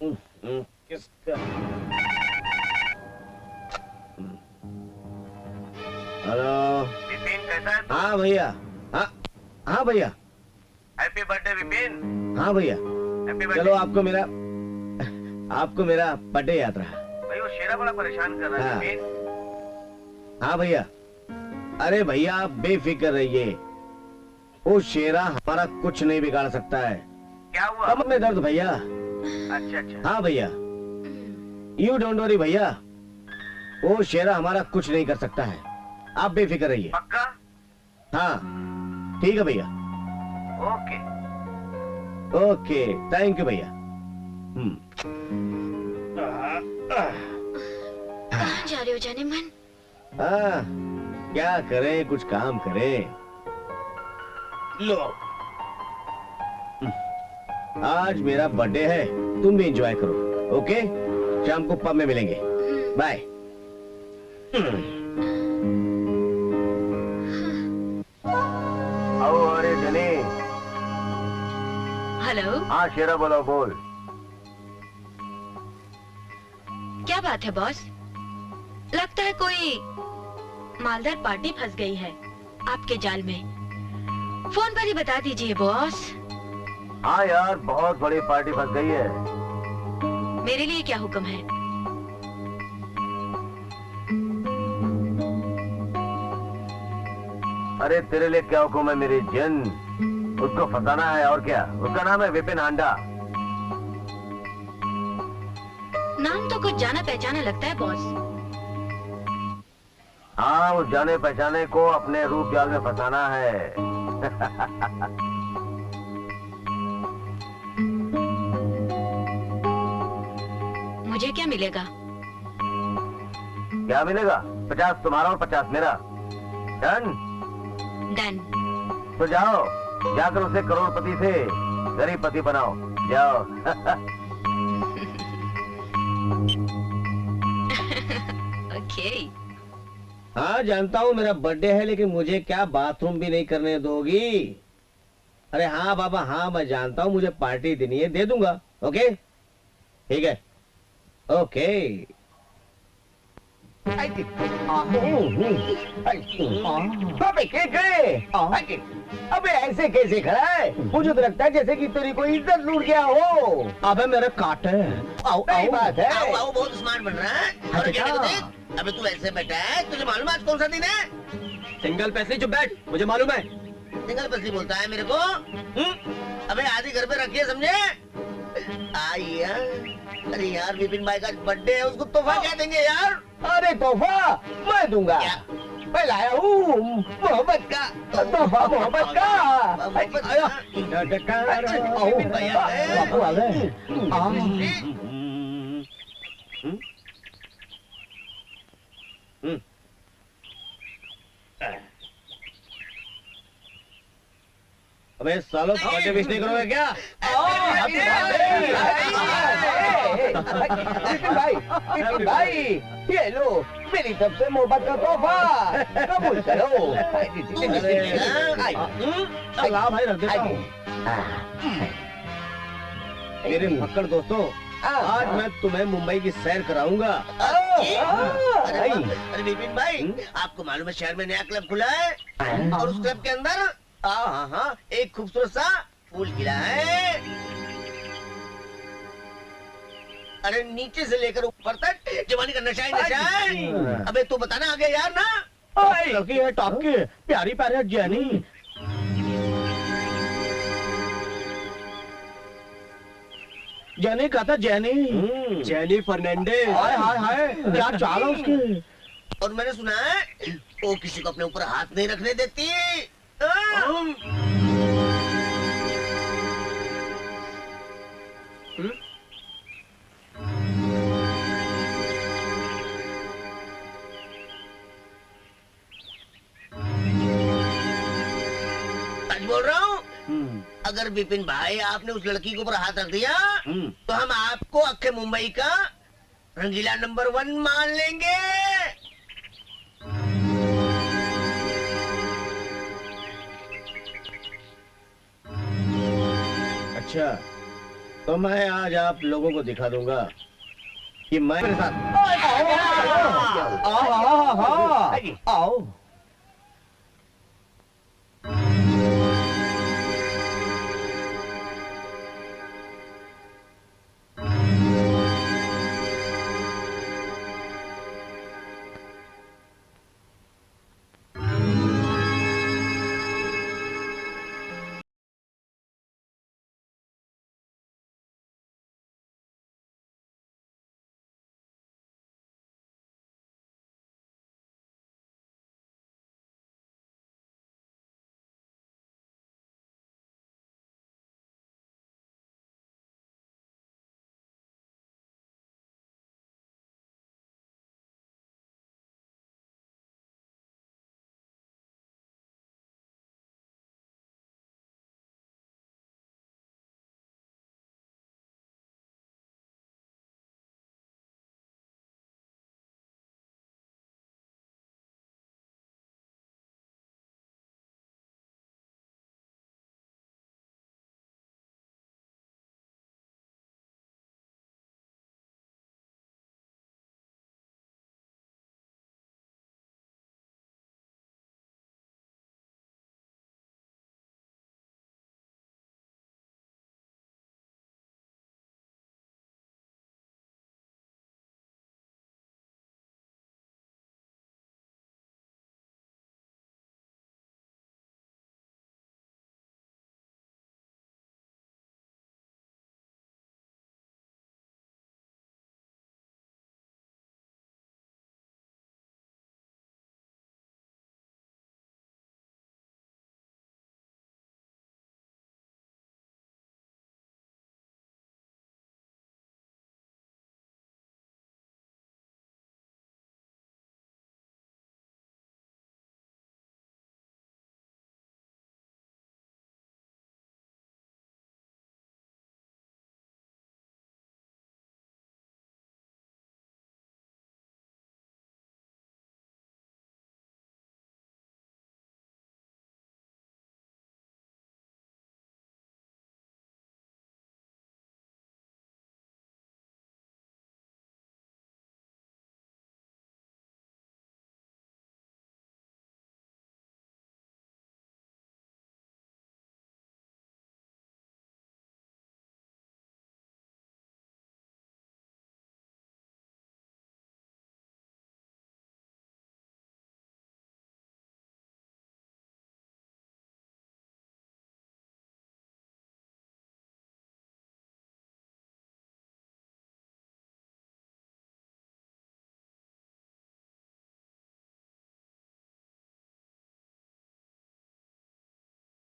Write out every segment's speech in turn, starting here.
किसका? हेलो विपिन, कैसा है? हाँ भैया। हाँ हाँ भैया। Happy birthday Vipin. हाँ भैया। Happy birthday. चलो आपको मेरा बर्थडे याद रहा। भाई वो शेरा बड़ा परेशान कर रहा है हाँ। विपिन। हाँ भैया। अरे भैया आप बेफिक्र रहिए, वो शेरा हमारा कुछ नहीं बिगाड़ सकता है। क्या हुआ? कमर में दर्द भैया। अच्छा अच्छा। हाँ भैया, यू डोंट वरी भैया, वो शेरा हमारा कुछ नहीं कर सकता है, आप बेफिक्र रहिए। पक्का? हाँ ठीक है भैया। ओके ओके, थैंक यू भैया। कहाँ जा रहे हो जाने मन? हाँ क्या करें, कुछ काम करें। लो आज मेरा बर्थडे है, तुम भी एंजॉय करो। ओके, शाम को पब में मिलेंगे। बाय। आओ। अरे जनी। हेलो। हाँ शेरा बोलो, बोल। क्या बात है बॉस? लगता है कोई मालदार पार्टी फंस गई है आपके जाल में। फोन पर ही बता दीजिए बॉस। हाँ यार, बहुत बड़ी पार्टी फंस गई है। मेरे लिए क्या हुक्म है? अरे तेरे लिए क्या हुक्म है मेरी जन, उसको फंसाना है और क्या। उसका नाम है विपिन हांडा। नाम तो कुछ जाना पहचाना लगता है बॉस। हाँ, उस जाने पहचाने को अपने रूप जाल में फंसाना है। मुझे क्या मिलेगा? क्या मिलेगा? 50 तुम्हारा और 50 मेरा। डन? डन। तो जाओ, जाकर उसे करोड़पति से गरीबपति बनाओ। जाओ। ओके। हाँ जानता हूँ मेरा बर्थडे है, लेकिन मुझे क्या बाथरूम भी नहीं करने दोगी? अरे हाँ बाबा हाँ, मैं जानता हूँ मुझे पार्टी देनी है, दे दूंगा। ओके ठीक है। ओके। अबे ऐसे कैसे खड़ा है? मुझे तो लगता है जैसे कि तेरी कोई इज्जत लूट गया हो। अबे मेरे काटे। आओ आओ बात है। आओ आओ, बहुत स्मार्ट बन रहा है। और क्या देख, अबे तू ऐसे बैठा है, तुझे मालूम है आज कौन सा दिन है? सिंगल पैसे जो बैठ, मुझे मालूम है। सिंगल पैसे बोलता है मेरे को? अबे आधी घर पे रखिए, समझे? आइया। अरे यार विपिन भाई का बर्थडे है, उसको तोहफा क्या देंगे यार? अरे तोहफा मैं दूंगा। मैं लाया हूँ मोहब्बत का तोहफा, मोहब्बत का। विपिन भाई आ गए। बापू आ गए। अबे सालों पार्टी विश नहीं करोगे क्या? विपिन भाई ये लो मेरी तरफ से मोहब्बत का तोहफा, कबूल करो। ला भाई, रख देता हूँ। मेरे मक्कड़ दोस्तों, आज मैं तुम्हें मुंबई की सैर कराऊंगा। अरे विपिन भाई, आपको मालूम है शहर में नया क्लब खुला है, और उस क्लब के अंदर हाँ एक खूबसूरत सा फूल खिला है। अरे नीचे से लेकर ऊपर तक जवानी का नशा ही नशा है। अबे तू बताना आगे यार ना। लड़की है टॉप की, प्यारी प्यारी है जेनी। जेनी कहता जेनी, जेनी फर्नांडिस। हाय हाय हाय, क्या चाल है उसकी। और मैंने सुना है वो किसी को अपने ऊपर हाथ नहीं रखने देती। सच बोल रहा हूँ। अगर विपिन भाई आपने उस लड़की के ऊपर हाथ रख दिया तो हम आपको अक्खे मुंबई का रंगीला नंबर 1 मान लेंगे। अच्छा तो मैं आज आप लोगों को दिखा दूंगा कि मैं मेरे साथ आओ।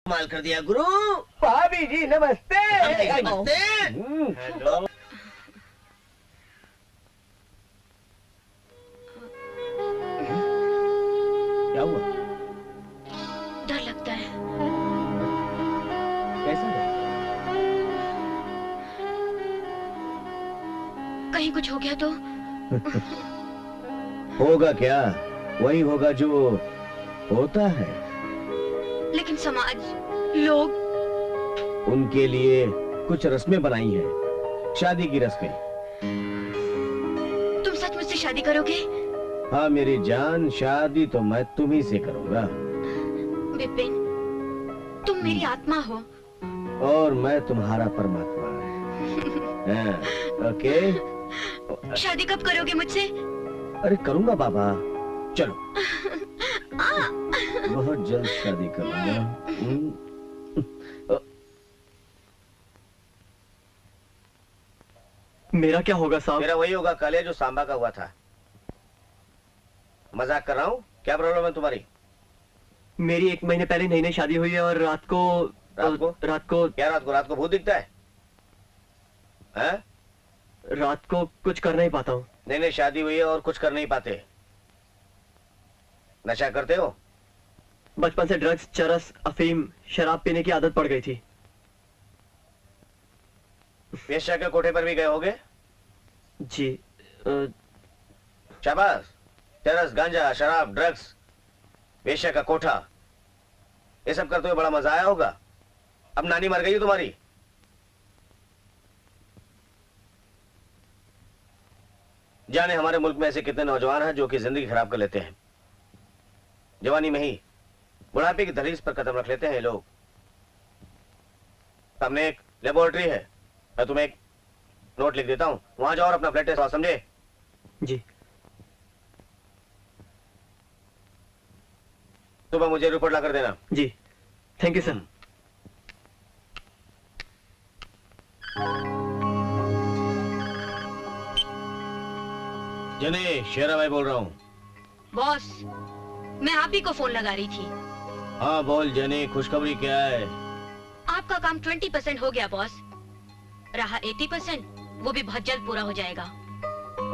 कमाल कर दिया गुरु। भाभी जी नमस्ते। नमस्ते। हेलो। क्या हुआ? डर लगता है। कैसा है? कहीं कुछ हो गया तो? होगा क्या, वही होगा जो होता है। लेकिन समाज, लोग, उनके लिए कुछ रस्में बनाई हैं, शादी की रस्में। तुम सच मुझसे शादी करोगे? हाँ मेरी जान, शादी तो मैं तुम्ही से करूंगा। विपिन, तुम मेरी आत्मा हो। और मैं तुम्हारा परमात्मा। हाँ, ओके। शादी कब करोगे मुझसे? अरे करूंगा बाबा, चलो। बहुत जल्द शादी करूंगा। मेरा क्या होगा साहब? मेरा वही होगा कालिया जो सांबा का हुआ था। मजाक कर रहा हूँ, क्या प्रॉब्लम है तुम्हारी? मेरी 1 महीने पहले नई नई शादी हुई है और रात को क्या रात को भूत दिखता है? रात को कुछ कर नहीं पाता हूँ। नहीं शादी हुई है और कुछ कर नहीं पाते। नशा करते हो? बचपन से ड्रग्स, चरस, अफीम, शराब पीने की आदत पड़ गई थी। वेश्या के कोठे पर भी गए होगे? जी। शाबाश। चरस, गांजा, शराब, ड्रग्स, वेश्या का कोठा, ये सब करते हुए बड़ा मजा आया होगा। अब नानी मर गई है तुम्हारी? जाने हमारे मुल्क में ऐसे कितने नौजवान हैं जो कि जिंदगी खराब कर लेते हैं, जवानी में ही बुढ़ापे की दहलीज पर कदम रख लेते हैं ये लोग। सामने एक लेबोरेटरी है, मैं तुम्हें एक नोट लिख देता हूँ, वहां जाओ और अपना ब्लड टेस्ट, समझे? जी। सुबह मुझे रिपोर्ट ला कर देना। जी, थैंक यू सर। जने, शेरा भाई बोल रहा हूँ। बॉस, मैं आप ही को फोन लगा रही थी। हाँ बोल जने, खुशखबरी क्या है? आपका काम 20% हो गया बॉस, रहा 80% वो भी बहुत जल्द पूरा हो जाएगा।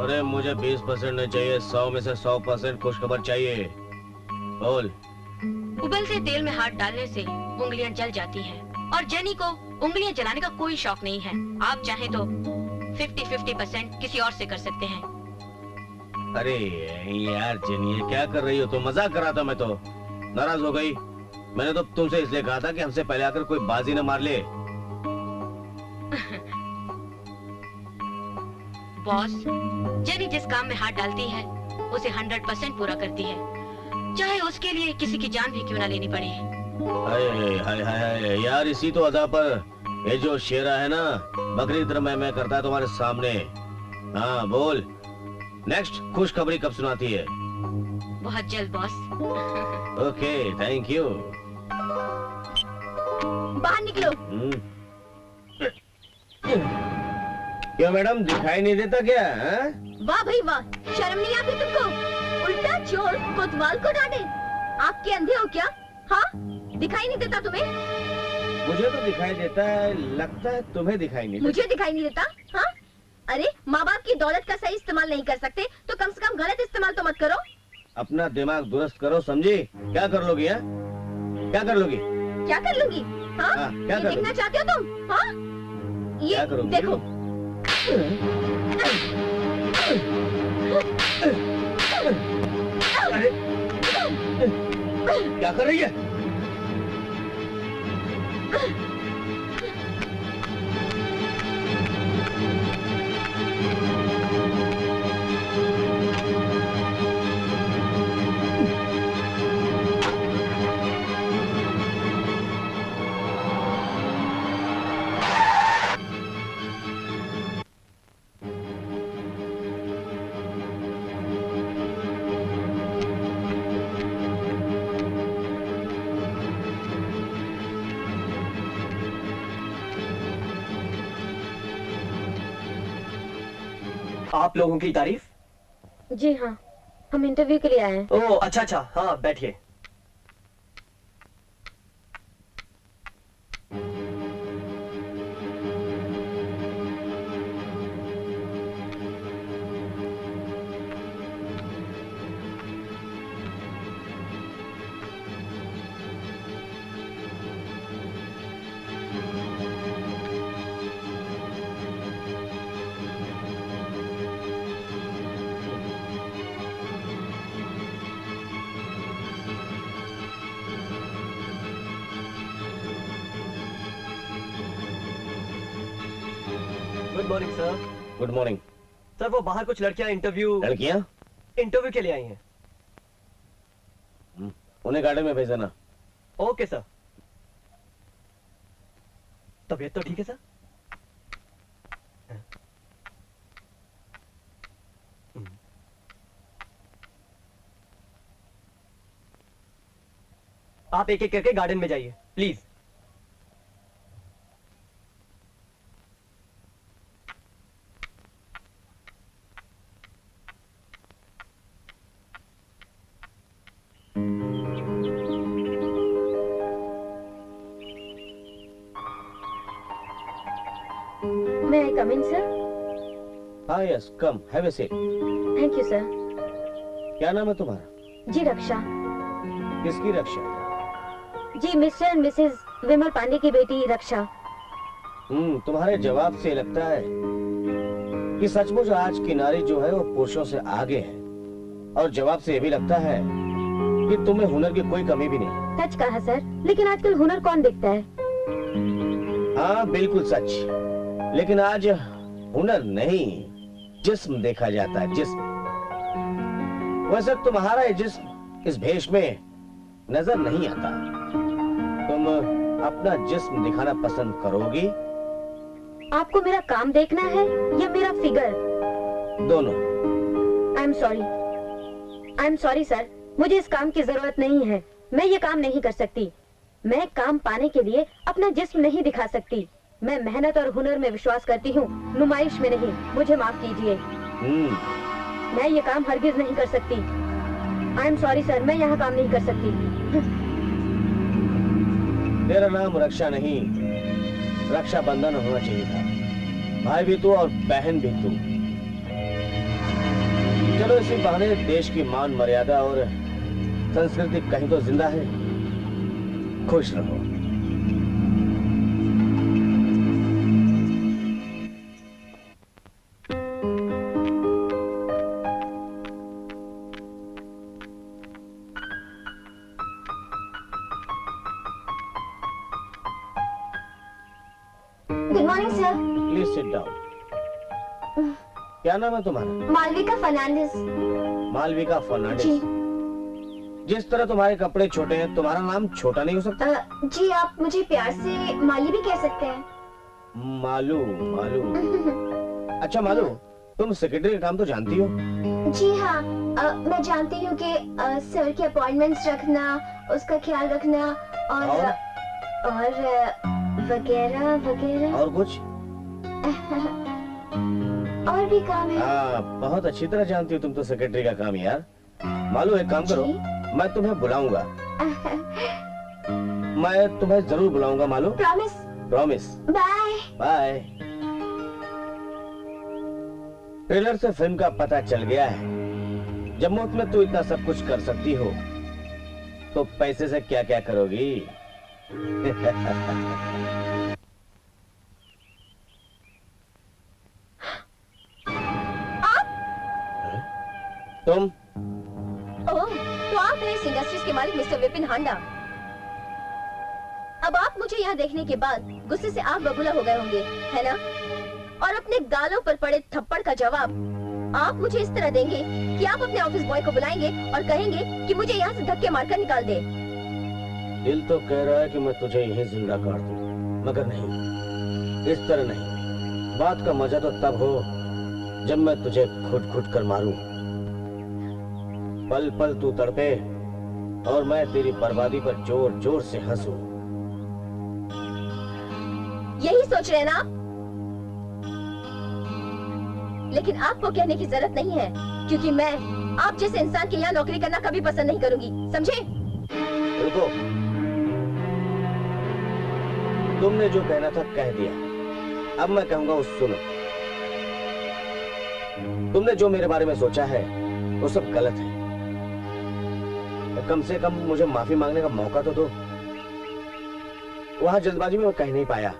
अरे मुझे 20% नहीं चाहिए, 100 में से 100% खुशखबर चाहिए। बोल। उबलते तेल में हाथ डालने से उंगलियां जल जाती हैं और जेनी को उंगलियां जलाने का कोई शौक नहीं है। आप चाहें तो 50-50% किसी और से कर सकते हैं। अरे यार जेनी, ये क्या कर रही हो? तो मजाक कर रहा था मैं तो। नाराज हो गई? मैंने तो तुमसे इसलिए कहा था कि हमसे पहले आकर कोई बाजी न मार ले। बॉस, जेनी जिस काम में हाथ डालती है उसे 100% पूरा करती है, चाहे उसके लिए किसी की जान भी क्यों ना लेनी पड़े। हाय हाय हाय यार, इसी तो अदा पर ये जो शेरा है ना, बकरी की तरह मैं करता है तुम्हारे सामने। हाँ बोल, नेक्स्ट खुशखबरी कब सुनाती है? बहुत जल्द बॉस। Okay, thank you. बाहर निकलो। क्यों मैडम, दिखाई नहीं देता क्या? वाह भाई वाह, शर्म नहीं आती तुमको? उल्टा चोर कोतवाल को डांटे। आप के अंधे हो क्या? हाँ, दिखाई नहीं देता तुम्हें? मुझे तो दिखाई देता है, लगता है तुम्हें दिखाई नहीं देता। मुझे दिखाई नहीं देता? हाँ, अरे माँ बाप की दौलत का सही इस्तेमाल नहीं कर सकते तो कम से कम गलत इस्तेमाल तो मत करो। अपना दिमाग दुरुस्त करो, समझी? क्या कर लोगी? है क्या कर लोगी? क्या कर लूंगी? हाँ, क्या ये कर देखना लोगी? चाहते हो तुम? हाँ, ये क्या करोगी? देखो। अरे क्या कर रही है? आप लोगों की तारीफ? जी हाँ, हम इंटरव्यू के लिए आए हैं। ओह अच्छा अच्छा, हाँ बैठिए। Good morning sir. Good morning. Sir वो बाहर कुछ लड़कियां लड़कियां इंटरव्यू के लिए आई हैं। उन्हें गार्डन में भेज देना। Okay sir. तबीयत तो ठीक है सर? आप एक एक करके गार्डन में जाइए please. May I come in, sir? हाँ yes, come, have a seat. Thank you, sir. क्या नाम है तुम्हारा? जी रक्षा। किसकी रक्षा? जी मिस्टर एंड मिसेस विमल पांडे की बेटी रक्षा। तुम्हारे जवाब से लगता है कि सचमुच आज की नारी जो है वो पुरुषों से आगे है, और जवाब से ये भी लगता है कि तुम्हें हुनर की कोई कमी भी नहीं। सच कहा सर, लेकिन आजकल हुनर कौन देखता है? हाँ बिल्कुल सच, लेकिन आज हुनर नहीं, जिस्म देखा जाता है, जिस्म। वैसे तुम्हारा ये जिस्म इस भेष में नजर नहीं आता। तुम अपना जिस्म दिखाना पसंद करोगी? आपको मेरा काम देखना है या मेरा फिगर? दोनों। आई एम सॉरी सर, मुझे इस काम की जरूरत नहीं है। मैं ये काम नहीं कर सकती। मैं काम पाने के लिए अपना जिस्म नहीं दिखा सकती। मैं मेहनत और हुनर में विश्वास करती हूँ, नुमाइश में नहीं। मुझे माफ कीजिए। मैं ये काम हरगिज नहीं कर सकती। आई एम सॉरी सर, मैं यहाँ काम नहीं कर सकती। तेरा नाम रक्षा नहीं, रक्षा बंधन होना चाहिए था। भाई भी तू और बहन भी तू। चलो इसी बहाने देश की मान मर्यादा और संस्कृति कहीं तो जिंदा है। खुश रहो। Good morning sir. Please sit down. क्या नाम है तुम्हारा? मालविका फर्नांडिस। मालविका फर्नांडिस। जिस तरह तुम्हारे कपड़े छोटे हैं, तुम्हारा नाम छोटा नहीं हो सकता? जी आप मुझे प्यार से माली भी कह सकते हैं। मालू, मालू। अच्छा मालू, तुम सेक्रेटरी का काम तो जानती हो? जी हाँ, मैं जानती हूँ कि सर के अपॉइंटमेंट्स रखना, उसका ख्याल रखना और वगैरह वगैरह। और कुछ? और भी काम है। हाँ, बहुत अच्छी तरह जानती हो तुम तो सेक्रेटरी का काम यार। मालू एक काम करो, मैं तुम्हें बुलाऊंगा। मैं तुम्हें जरूर बुलाऊंगा Malu. Promise. Promise. Bye bye. Trailer से फिल्म का पता चल गया है। जब मुफ्त में तू इतना सब कुछ कर सकती हो, तो पैसे से क्या क्या करोगी? तुम? ओह, तो आप हैं इस इंडस्ट्रीज के मालिक मिस्टर विपिन हांडा। अब आप मुझे यहाँ देखने के बाद गुस्से से आग बबूला हो गए होंगे, है ना? और अपने गालों पर पड़े थप्पड़ का जवाब आप मुझे इस तरह देंगे कि आप अपने ऑफिस बॉय को बुलाएंगे और कहेंगे कि मुझे यहाँ से धक्के मारकर निकाल दे। दिल तो कह रहा है कि मैं तुझे यहीं जिंदा काट दूं, मगर नहीं, इस तरह नहीं। बात का मजा तो तब हो जब मैं तुझे खुद खुद कर मारूं। पल पल तू तड़पे और मैं तेरी बर्बादी पर जोर जोर से हंसूं। यही सोच रहे हैं ना आप? लेकिन आपको कहने की जरूरत नहीं है, क्योंकि मैं आप जैसे इंसान के यहाँ नौकरी करना कभी पसंद नहीं करूंगी, समझे? रुको, तुमने जो कहना था कह दिया। अब मैं कहूंगा उस सुनो। तुमने जो मेरे बारे में सोचा है वो सब गलत है। कम से कम मुझे माफी मांगने का मौका तो दो। वहां जल्दबाजी में मैं कह नहीं पाया,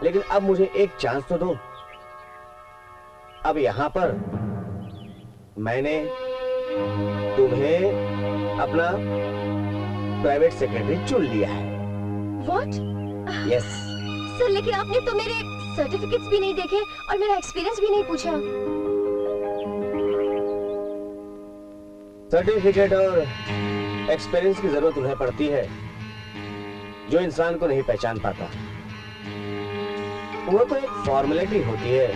लेकिन अब मुझे एक चांस तो दो। अब यहाँ पर मैंने तुम्हें अपना प्राइवेट सेक्रेटरी चुन लिया है। What? यस। सर, लेकिन आपने तो मेरे सर्टिफिकेट्स भी नहीं देखे और मेरा एक्सपीरियंस भी नहीं पूछा। सर्टिफिकेट और एक्सपीरियंस की जरूरत उन्हें पड़ती है जो इंसान को नहीं पहचान पाता। वो तो एक फॉर्मेलिटी होती है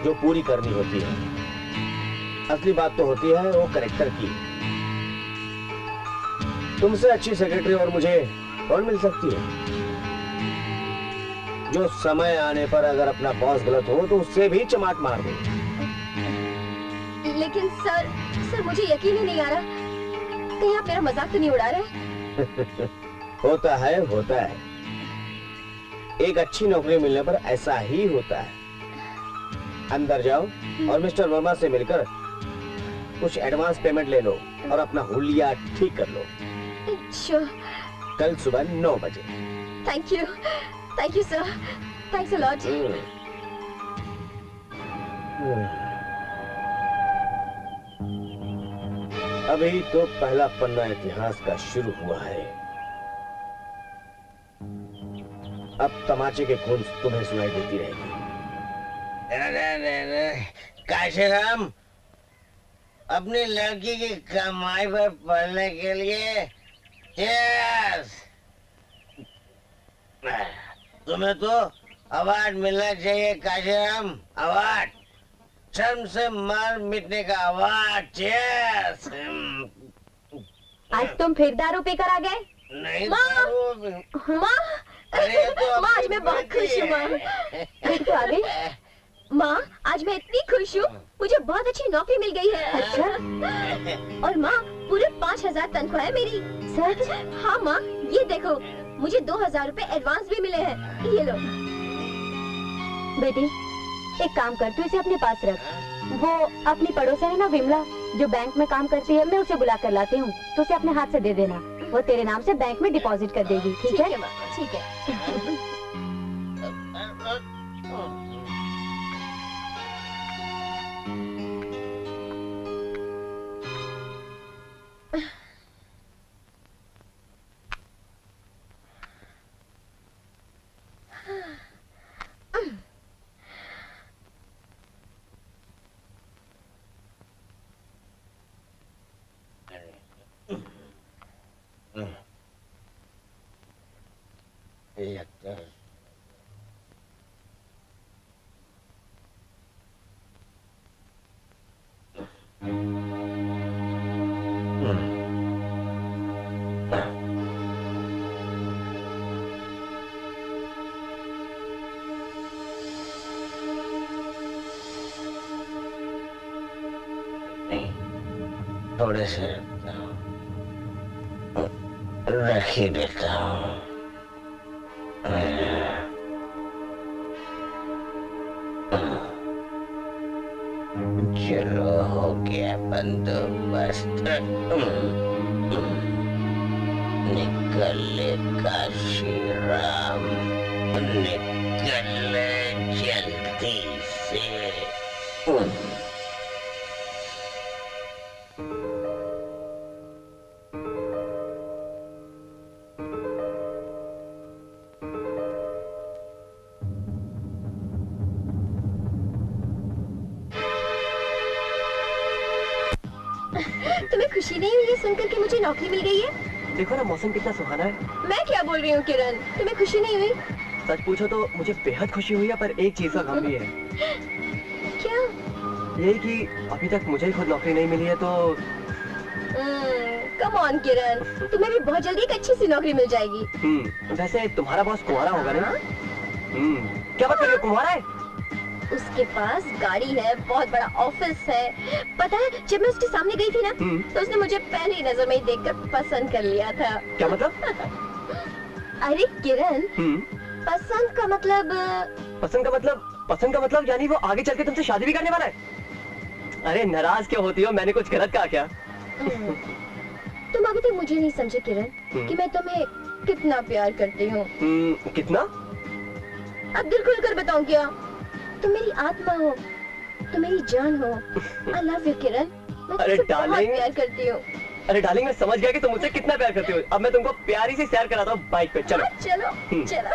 जो पूरी करनी होती है। असली बात तो होती है वो कैरेक्टर की। तुमसे अच्छी सेक्रेटरी और मुझे कौन मिल सकती है, जो समय आने पर अगर अपना बॉस गलत हो तो उससे भी चमाट मार दे। लेकिन सर मुझे यकीन ही नहीं आ रहा, कहीं आप मेरा मजाक तो नहीं उड़ा रहे? होता है। एक अच्छी नौकरी मिलने पर ऐसा ही होता है। अंदर जाओ और मिस्टर वर्मा से मिलकर कुछ एडवांस पेमेंट ले लो और अपना हुलिया ठीक कर लो। Sure. कल सुबह 9 बजे। Thank you sir. Thanks a lot. अभी तो पहला पन्ना इतिहास का शुरू हुआ है। अब तमाचे के खून तुम्हें सुनाई देती रहेगी। काशीराम, अपनी लड़की की कमाई पर पढ़ने के लिए यस, तुम्हें तो अवार्ड मिलना चाहिए काशीराम, अवार्ड, शर्म से मार मिटने का अवार्ड। यस। आज तुम फिर दारू पीकर आ गए? नहीं माँ, अरे तो माँ, आज मैं बहुत खुश हूँ माँ। तो आ गई? माँ, आज मैं इतनी खुश हूँ, मुझे बहुत अच्छी नौकरी मिल गई है। अच्छा? और माँ, पूरे 5,000 तनख्वाह है मेरी। सच? हाँ माँ, ये देखो, मुझे 2,000 रुपए एडवांस भी मिले हैं। ये लो। बेटी, एक काम कर, तू इसे अपने पास रख। वो अपनी पड़ोसन है ना विमला, जो बैंक में काम करती है, मैं उसे बुला कर लाती हूँ, तो उसे अपने हाथ से दे देना। वो तेरे नाम से बैंक में डिपॉजिट कर देगी। ठीक है? ठीक है। थोड़े से रख ही देता हूँ। चलो, हो गया बंदोबस्त। निकले काशीराम, निकले जल्दी से। तुम्हें खुशी नहीं हुई ये सुनकर कि मुझे नौकरी मिल गई है? देखो ना, मौसम कितना सुहाना है। मैं क्या बोल रही हूँ किरण, तुम्हें खुशी नहीं हुई? सच पूछो तो मुझे बेहद खुशी हुई है, पर एक चीज का गम भी है। क्या? यही कि अभी तक मुझे ही खुद नौकरी नहीं मिली है, तो कम ऑन किरण, तुम्हें भी बहुत जल्दी एक अच्छी सी नौकरी मिल जाएगी। वैसे तुम्हारा बॉस कुंवारा होगा ना? क्या बात कर रही हो, कुंवारा है? उसके पास गाड़ी है, बहुत बड़ा ऑफिस है। पता है, जब मैं उसके सामने गई थी ना, तो उसने मुझे पहली नजर में ही देखकर पसंद कर लिया था। क्या मतलब? अरे किरण, पसंद का मतलब? पसंद का मतलब यानी वो आगे चल के तुमसे शादी भी करने वाला है? अरे नाराज क्यों होती हो, मैंने कुछ गलत कहा क्या? तुम अभी तक मुझे नहीं समझे किरण, कि मैं तुम्हें कितना प्यार करती हूँ। कितना? अब दिल खुल कर बताऊं क्या? तुम मेरी आत्मा हो, तुम मेरी जान हो। I love you किरण, मैं तुमसे बहुत प्यार करती हूँ। अरे डार्लिंग, मैं समझ गया कि तुम मुझसे कितना प्यार करती हो। अब मैं तुमको प्यारी सी सैर कराता हूँ बाइक पे। चलो चलो चलो।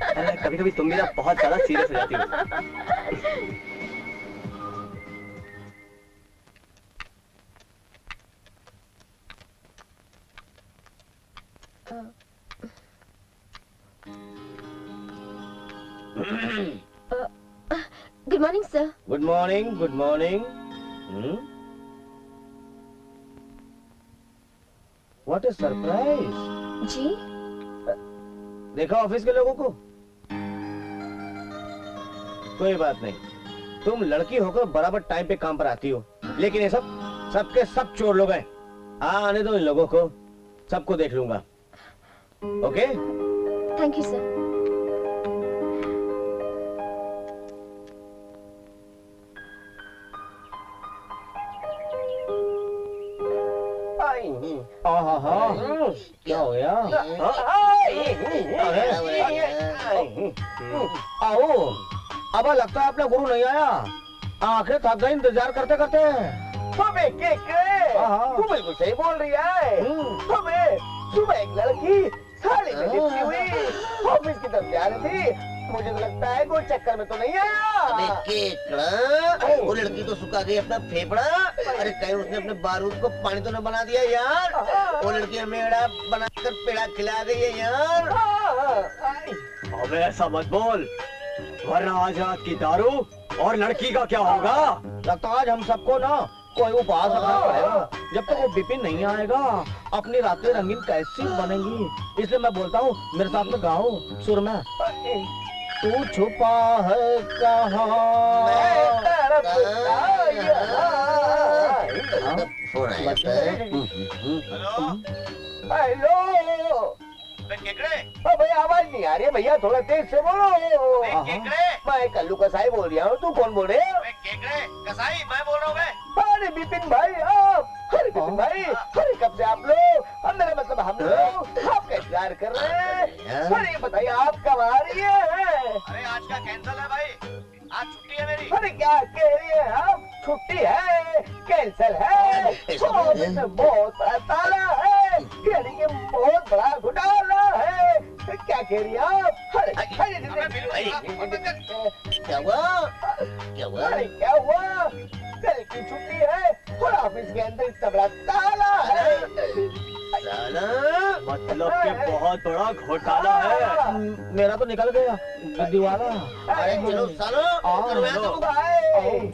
अरे कभी कभी तुम भी ना बहुत ज्यादा सीरियस हो जाती हो। Good morning sir. Good morning, good morning. What a surprise. जी? देखा ऑफिस के लोगों को? कोई बात नहीं, तुम लड़की होकर बराबर टाइम पे काम पर आती हो, लेकिन ये सबके सब चोर लोग हैं। आने दो इन लोगों को, सबको देख लूंगा। ओके? Thank you sir. क्या हो गया? आओ, अब लगता है अपना गुरु नहीं आया। आंखें थक गई इंतजार करते करते। तू बिल्कुल सही बोल रही है। सुबह एक लड़की साड़ी में लिपटी हुई ऑफिस की तरफ जा रही थी मुझे तो लगता है कोई चक्कर में तो नहीं आया। अबे केकड़ा, वो लड़की तो सुखा गई अपना फेफड़ा। अरे कहीं उसने अपने बारूद को पानी तो न बना दिया यार। वो लड़की मेड़ा बनाकर पेड़ा खिला गई है यार। अबे ऐसा मत बोल, वरना आज रात की दारू और लड़की का क्या होगा? लगता है आज हम सबको ना कोई उपवास रखना पड़ेगा। जब तक वो विपिन नहीं आएगा अपनी रातें रंगीन कैसी बनेंगी। इसलिए मैं बोलता हूँ मेरे साथ में गाओ सुर में। तू छुपा है कहाँ? हेलो भैया, आवाज नहीं आ रही है भैया, थोड़ा तेज से बोलो। मैं कल्लू कसाई बोल रहा हूँ। तू कौन बोल रहे? कसाई मैं बोल रहा हूँ। अरे विपिन भाई आप, अरे विपिन भाई, अरे कब से आप लोग, अब मेरा मतलब हम लोग आपका इंतजार कर रहे हैं। अरे बताइए आप कब आ रही है? अरे आज का कैंसल है भाई, आज छुट्टी है मेरी। अरे क्या कह रही है आप? छुट्टी है, कैंसल है, बहुत बड़ा ताला है, यानी कि बहुत बड़ा घोटाला है। क्या कह रही है आप? अरे क्या हुआ? क्या हुआ? अरे क्या हुआ? कल की छुट्टी है और ऑफिस के अंदर इतना बड़ा ताला है। मतलब कि बहुत बड़ा घोटाला है। मेरा तो निकल गया दीवाला। अरे चलो सालो, चलो भाई।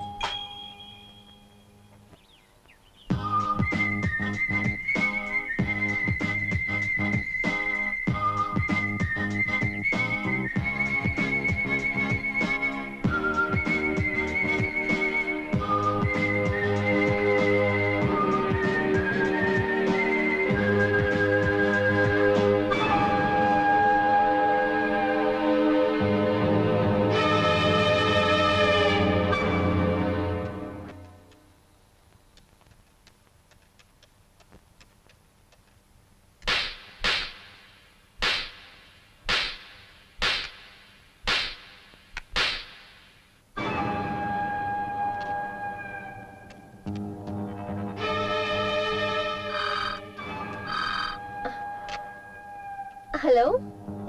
हेलो,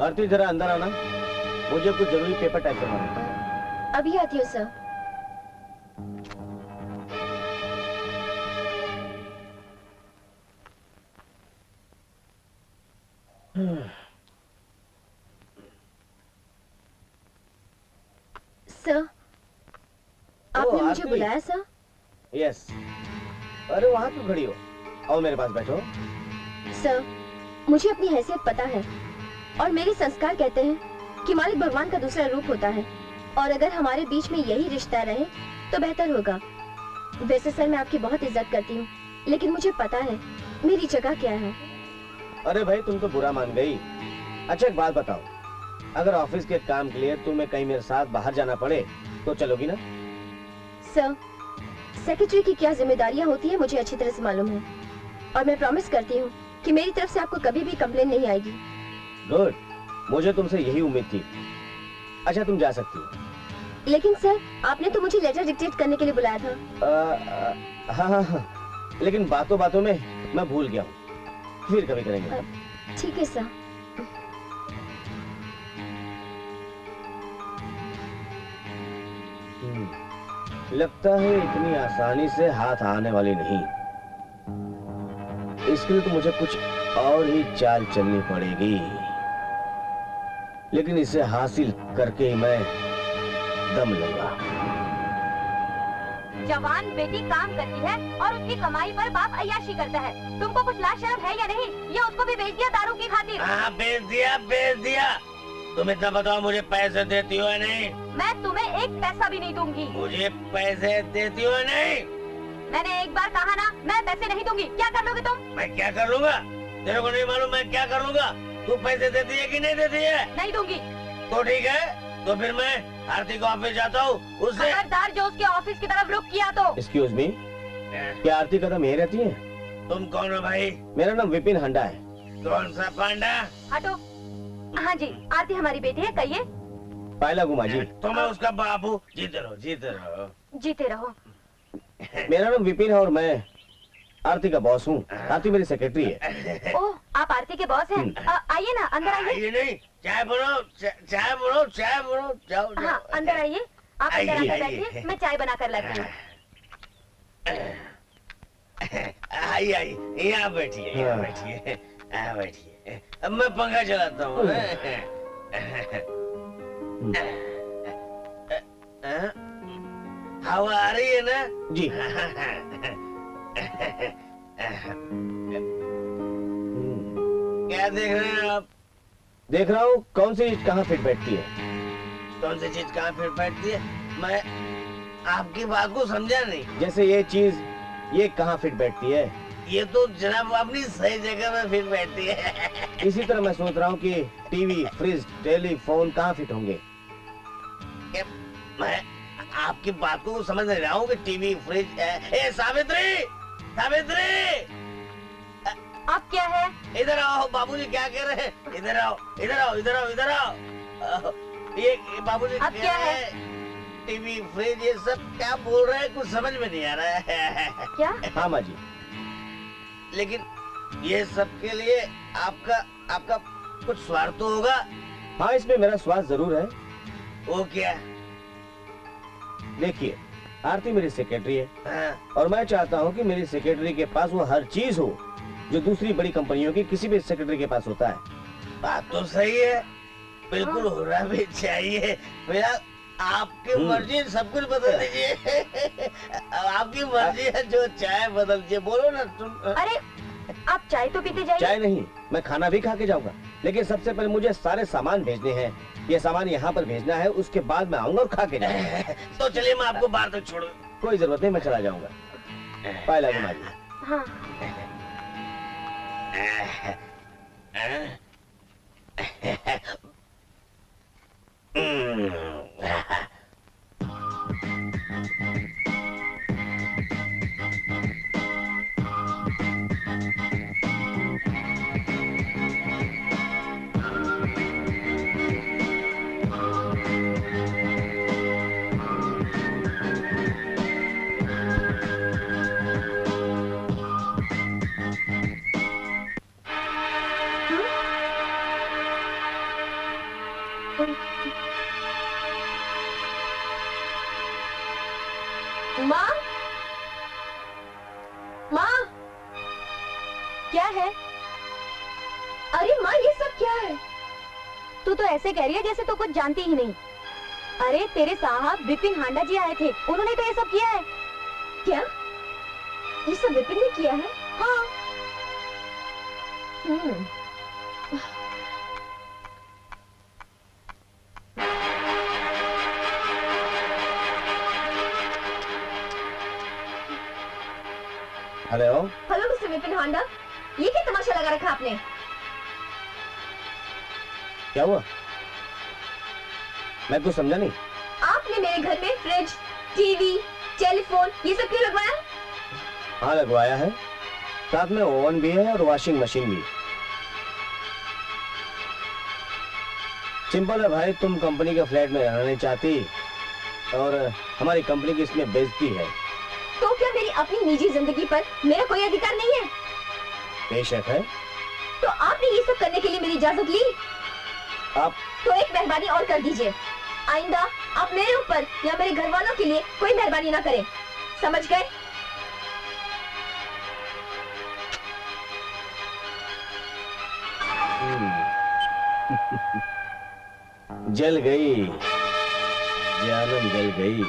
आरती जरा अंदर आना, मुझे कुछ जरूरी पेपर टाइप करवाना है। अभी आती हूँ सर। सर, आपने मुझे आरती। बुलाया सर? यस। अरे वहाँ क्यों खड़ी हो? आओ मेरे पास बैठो। सर, मुझे अपनी हैसियत पता है और मेरे संस्कार कहते हैं कि मालिक भगवान का दूसरा रूप होता है और अगर हमारे बीच में यही रिश्ता रहे तो बेहतर होगा। वैसे सर मैं आपकी बहुत इज्जत करती हूँ, लेकिन मुझे पता है मेरी जगह क्या है। अरे भाई तुम तो बुरा मान गई। अच्छा एक बात बताओ, अगर ऑफिस के काम के लिए तुम्हें कहीं मेरे साथ बाहर जाना पड़े तो चलोगी ना? सर, सेक्रेटरी की क्या जिम्मेदारियाँ होती है मुझे अच्छी तरह से मालूम है और मैं प्रॉमिस करती हूँ कि मेरी तरफ से आपको कभी भी कंप्लेन नहीं आएगी। गुड, मुझे तुमसे यही उम्मीद थी। अच्छा तुम जा सकती हो। लेकिन सर, आपने तो मुझे लेटर डिक्टेट करने के लिए बुलाया था। हाँ, लेकिन बातों बातों में मैं भूल गया हूँ, फिर कभी करेंगे। ठीक है सर। लगता है इतनी आसानी से हाथ आने वाली नहीं। इसके लिए तो मुझे कुछ और ही चाल चलनी पड़ेगी, लेकिन इसे हासिल करके ही मैं दम लूंगा। जवान बेटी काम करती है और उसकी कमाई पर बाप अय्याशी करता है। तुमको कुछ लाज शर्म है या नहीं? ये उसको भी बेच दिया दारू की खातिर। हाँ बेच दिया, बेच दिया। तुम इतना बताओ, मुझे पैसे देती हो या नहीं? मैं तुम्हें एक पैसा भी नहीं दूंगी। मुझे पैसे देती हो या नहीं? मैंने एक बार कहा ना, मैं पैसे नहीं दूंगी। क्या कर लोगे तुम? मैं क्या कर लूंगा? तेरे को नहीं मालूम मैं क्या कर लूंगा? तू पैसे देती है कि नहीं देती है? नहीं दूंगी। तो ठीक है, तो फिर मैं आरती को ऑफिस जाता हूँ। उससे खबरदार जो उसके ऑफिस की तरफ रुख किया तो। एक्सक्यूज मी, क्या आरती कदम यही रहती है? तुम कौन हो भाई? मेरा नाम विपिन हंडा है। कौन सा पांडा? हटो। हाँ जी, आरती हमारी बेटी है, कहिए। पायला गुमा जी। तो मैं उसका बाप हूँ। जीते रहो, जीते रहो। जीते रहो। मेरा नाम विपिन है और मैं आरती का बॉस हूँ। आरती मेरी सेक्रेटरी है। ओह, आप आरती के बॉस हैं? आइए ना, अंदर आइए। ये नहीं, चाय बनाओ, चाय बनाओ, चाय बनाओ, जाओ जाओ। हाँ, अंदर आइए। आप अंदर आइए, आकर आइए। बैठिए, मैं चाय बना कर लाती हूँ। आइए आइए, यहाँ बैठिए, यहाँ हाँ। बैठिए, यहाँ बैठिए। अब मैं पंखा चलाता हूँ। हवा आ रही है ना? जी। क्या देख रहे हैं आप? देख रहा हूँ कौन सी चीज कहाँ फिट बैठती है। कौन सी चीज कहाँ फिर बैठती है? मैं आपकी बात को समझा नहीं। जैसे ये चीज ये कहाँ फिट बैठती है, ये तो जनाब अपनी सही जगह में फिर बैठती है। इसी तरह मैं सोच रहा हूँ कि टीवी, फ्रिज, टेलीफोन कहाँ फिट होंगे। मैं आपकी बात को समझ नहीं रहा हूँ कि टीवी, फ्रिज। ए सावित्री, सावित्री, आप क्या है? इधर आओ। बाबूजी क्या कह रहे हैं? इधर आओ, इधर आओ, इधर आओ, इधर आओ। ये बाबूजी अब क्या है? टीवी, फ्रिज, ये सब क्या बोल रहे हैं? कुछ समझ में नहीं आ रहा है। क्या? हाँ माँ जी। लेकिन ये सब के लिए आपका आपका कुछ स्वार्थ तो होगा। हाँ, इसमें मेरा स्वार्थ जरूर है। वो क्या? देखिए, आरती मेरी सेक्रेटरी है हाँ, और मैं चाहता हूँ कि मेरी सेक्रेटरी के पास वो हर चीज हो जो दूसरी बड़ी कंपनियों की किसी भी सेक्रेटरी के पास होता है। बात तो सही है, बिल्कुल होना भी चाहिए। मेरा आपकी मर्जी, सब कुछ बदल दीजिए। आपकी मर्जी है, जो चाय बदल दीजिए। बोलो ना तुम। अरे, आप चाय तो पीते जाइए। चाय नहीं, मैं खाना भी खा के जाऊंगा, लेकिन सबसे पहले मुझे सारे सामान भेजने हैं। ये सामान यहाँ पर भेजना है, उसके बाद मैं आऊंगा और खा के जाऊंगा। तो चलिए, मैं आपको बाहर तक छोड़। कोई जरूरत नहीं, मैं चला जाऊंगा। पाए लागू माँ जी। हाँ। माँ, माँ, क्या है? अरे माँ, ये सब क्या है? तू तो ऐसे कह रही है जैसे तू कुछ जानती ही नहीं। अरे तेरे साहब विपिन हांडा जी आए थे, उन्होंने तो ये सब किया है। क्या? ये सब विपिन ने किया है? हाँ। हेलो। हेलो मिस्टर विपिन हांडा, ये क्या तमाशा लगा रखा आपने? क्या हुआ? मैं कुछ समझा नहीं। आपने मेरे घर में फ्रिज, टीवी, टेलीफोन ये सब क्यों लगवाया? हाँ, लगवाया है। साथ में ओवन भी है और वॉशिंग मशीन भी। सिंपल है भाई, तुम कंपनी के फ्लैट में रहना नहीं चाहती और हमारी कंपनी की इसमें बेइज्जती है। तो क्या मेरी अपनी निजी जिंदगी पर मेरा कोई अधिकार नहीं है? बेशक है। तो आपने ये सब करने के लिए मेरी इजाजत ली? आप तो एक मेहरबानी और कर दीजिए, आइंदा आप मेरे ऊपर या मेरे घर वालों के लिए कोई मेहरबानी ना करें, समझ गए? जल गई जानम, जल गई।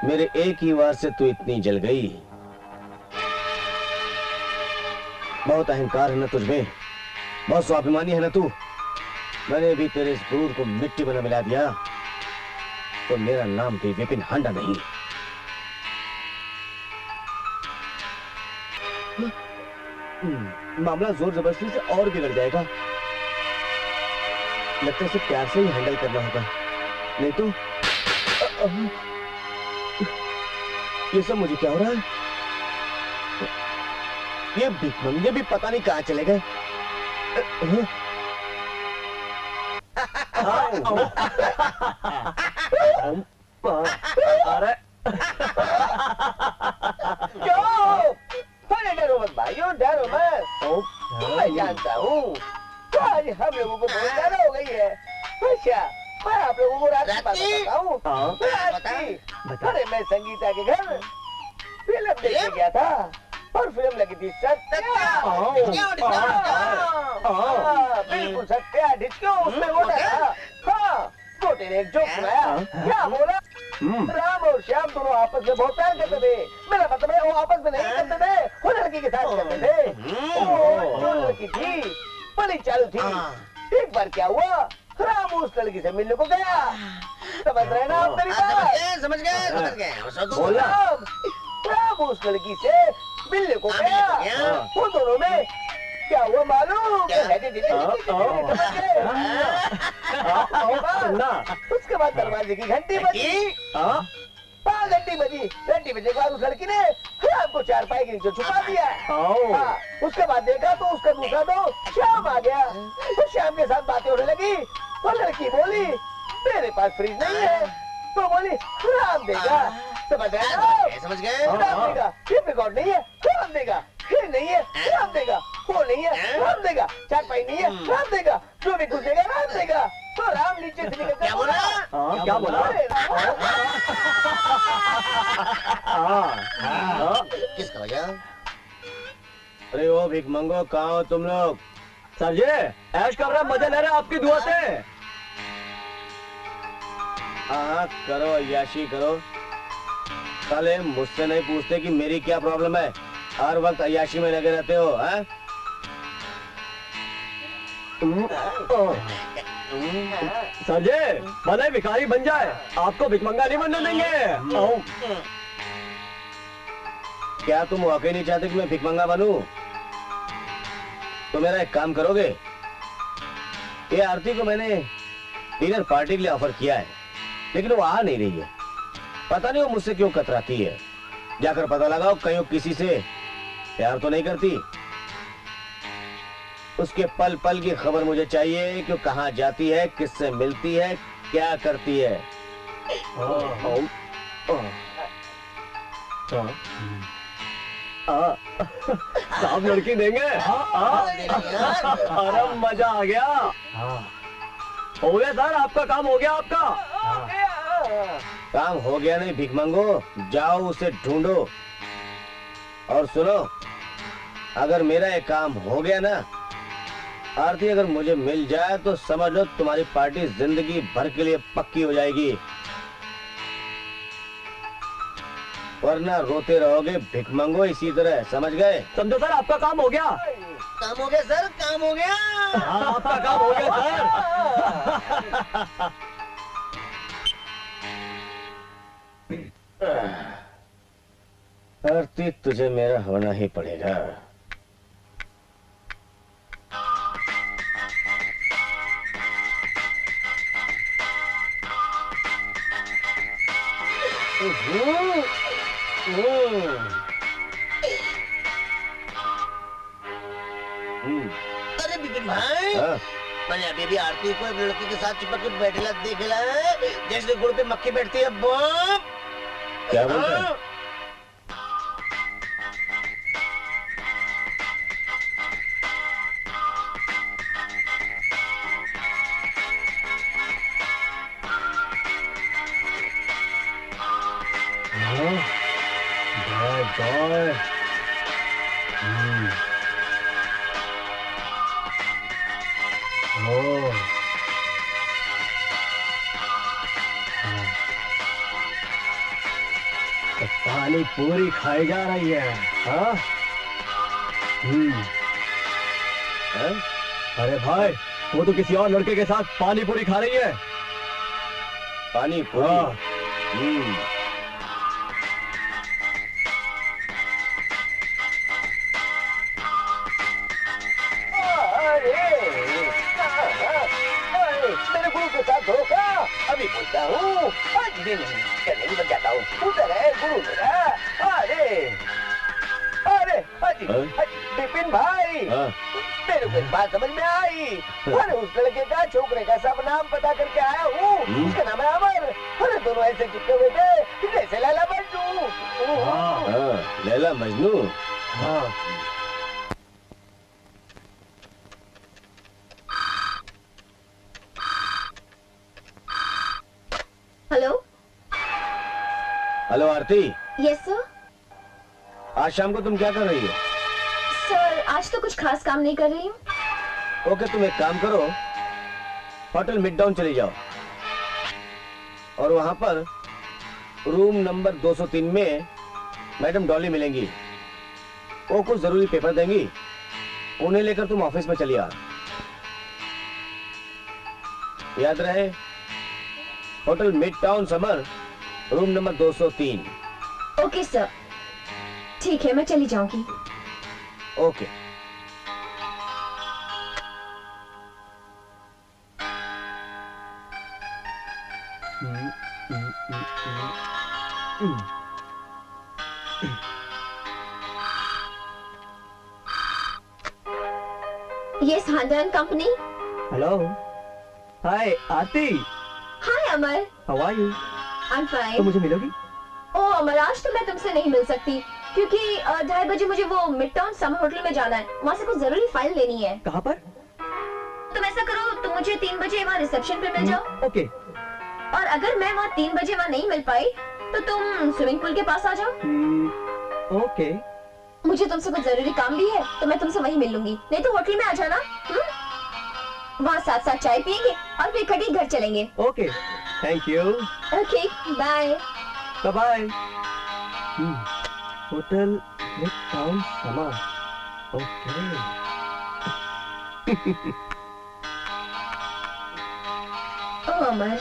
मेरे एक ही वार से तू इतनी जल गई। बहुत अहंकार है ना तुझमें, बहुत स्वाभिमानी है ना तू। मैंने भी तेरे इस क्रूर को मिट्टी में न मिला दिया तो मेरा नाम भी विपिन हांडा नहीं। मामला जोर जबरदस्ती से और बिगड़ जाएगा। लगता है इसे प्यार से ही हैंडल करना होगा, नहीं तो ये सब मुझे क्या हो रहा है? ये भिखमंगे भी पता नहीं कहाँ चले गए। अरे डरो मत, मैं जानता हूँ तो आज हम लोगों को बहुत ज्यादा हो गई है। अच्छा, मैं आप लोगों को रात की बात बताता हूँ। रात की, अरे मैं संगीता के घर फिल्म देखने गया था और फिल्म लगी थी सत्या। बिल्कुल सत्या डिस्को, उसमें गोटा था। हाँ, गोटे ने एक जोक सुनाया। क्या बोला? राम और श्याम दोनों आपस में बहुत प्यार करते थे। मेरा मतलब है वो आपस में नहीं करते थे, वो लड़की के साथ करते थे। जो लड़की थी बड़ी चालू थी। एक बार क्या हुआ, राम उस लड़की से मिलने को गया। समझ रहे ना आप मेरी बात? समझ गए। बोला राम उस लड़की से मिलने को गया। वो दोनों में क्या हुआ मालूम? उसके बाद दरवाजे की घंटी बजी। हाँ, घंटी बजी। घंटी बजे के बाद उस लड़की ने राम को चारपाई के नीचे छुपा दिया। हाँ, उसके बाद देखा तो उसका दूसरा दोस्त श्याम आ गया। तो श्याम के साथ बातें होने लगी। तो लड़की बोली मेरे पास फ्रिज नहीं है। तो बोली राम देगा। समझ गए? राम देगा। टेप रिकॉर्ड नहीं है, राम देगा। फिर नहीं है, राम देगा। वो नहीं है, राम देगा। चारपाई नहीं है, राम देगा। जो भी कुछ देगा राम देगा। तो राम नीचे से निकल क्या बोला? क्या बोला? किसका भैया? अरे ओ भिख मंगो, कहाँ हो तुम लोग? सर जी ऐश कर रहे, मजा ले रहे आपकी दुआ से। हाँ, करो अय्याशी करो। साले मुझसे नहीं पूछते कि मेरी क्या प्रॉब्लम है। हर वक्त अय्याशी में लगे रहते हो। हाँ? सर जी भले भिखारी बन जाए, आपको भिखमंगा नहीं बनने देंगे। क्या तुम वाकई नहीं चाहते कि मैं भिखमंगा बनूं? तो मेरा एक काम करोगे? ये आरती को मैंने डिनर पार्टी के लिए ऑफर किया है, लेकिन वो आ नहीं रही है। पता नहीं वो मुझसे क्यों कतराती है। जाकर पता लगाओ कहीं वो किसी से प्यार तो नहीं करती। उसके पल पल की खबर मुझे चाहिए कि कहाँ जाती है, किससे मिलती है, क्या करती है। साहब लड़की देंगे। अरे मजा आ गया। हो गया सर, आपका काम हो गया। आपका काम हो गया नहीं भिख मंगो, जाओ उसे ढूंढो। और सुनो, अगर मेरा ये काम हो गया ना, आरती अगर मुझे मिल जाए तो समझ लो तुम्हारी पार्टी जिंदगी भर के लिए पक्की हो जाएगी। वरना रोते रहोगे भिख मंगो इसी तरह। समझ गए? समझो सर, आपका काम हो गया। काम हो गया सर, काम हो गया। हाँ, आपका काम हो गया सर। आरती तुझे मेरा होना ही पड़ेगा। अरे बिपिन भाई, मैंने अभी भी आरती को एक लड़के के साथ चिपक के बैठेला देखेला है, जैसे गुड़ पे मक्खी बैठती है। बाप क्या बोलता है? पानी पूरी खाई जा रही है। हाँ? अरे भाई, वो तो किसी और लड़के के साथ पानी पूरी खा रही है। पानी पूरी? मेरे गुरु के साथ धोखा। अभी बोलता हूँ, आज दिन नहीं बन जाता हूँ। उधर है गुरु मेरा। अरे हाजी बिपिन भाई, मेरे को एक बात समझ में आई। अरे उस लड़के का, छोकरे का सब नाम पता करके आया हूँ। उसका नाम है अमर। अरे दोनों ऐसे चिपके हुए थे जैसे लैला मजनू। लैला मजनू? हेलो आरती, यस सर। आज शाम को तुम क्या कर रही हो? सर आज तो कुछ खास काम नहीं कर रही हूँ। ओके, तुम एक काम करो, होटल मिडटाउन चली जाओ और वहां पर रूम नंबर 203 में मैडम डॉली मिलेंगी। वो कुछ जरूरी पेपर देंगी, उन्हें लेकर तुम ऑफिस में चली आ। याद रहे, hotel midtown summer, room number 203। Okay sir, ठीक है मैं चली जाऊंगी। ओके। यस हांडन company. Hello, hi Aarti, hi Amar, how are you? I am तो फाइन। मुझे मिलोगी? ओ अमर, आज तो मैं तुमसे नहीं मिल सकती क्योंकि 2:30 बजे मुझे वो मिडटाउन समर होटल में जाना है। वहाँ से कुछ जरूरी फाइल लेनी है। कहाँ पर? तुम ऐसा करो, तुम मुझे 3 बजे वहाँ रिसेप्शन पे मिल जाओ। ओके। और अगर मैं वहाँ 3 बजे वहाँ नहीं मिल पाई तो तुम स्विमिंग पूल के पास आ जाओ। ओके। मुझे तुमसे कुछ जरूरी काम भी है तो मैं तुमसे वहीं मिल लूंगी, नहीं तो होटल में आ जाना। वहाँ साथ साथ चाय पियेंगे और फिर इकट्ठे घर चलेंगे। Okay, thank you. Okay bye. Bye bye. Hotel midtown summer. Okay. ओ Amar,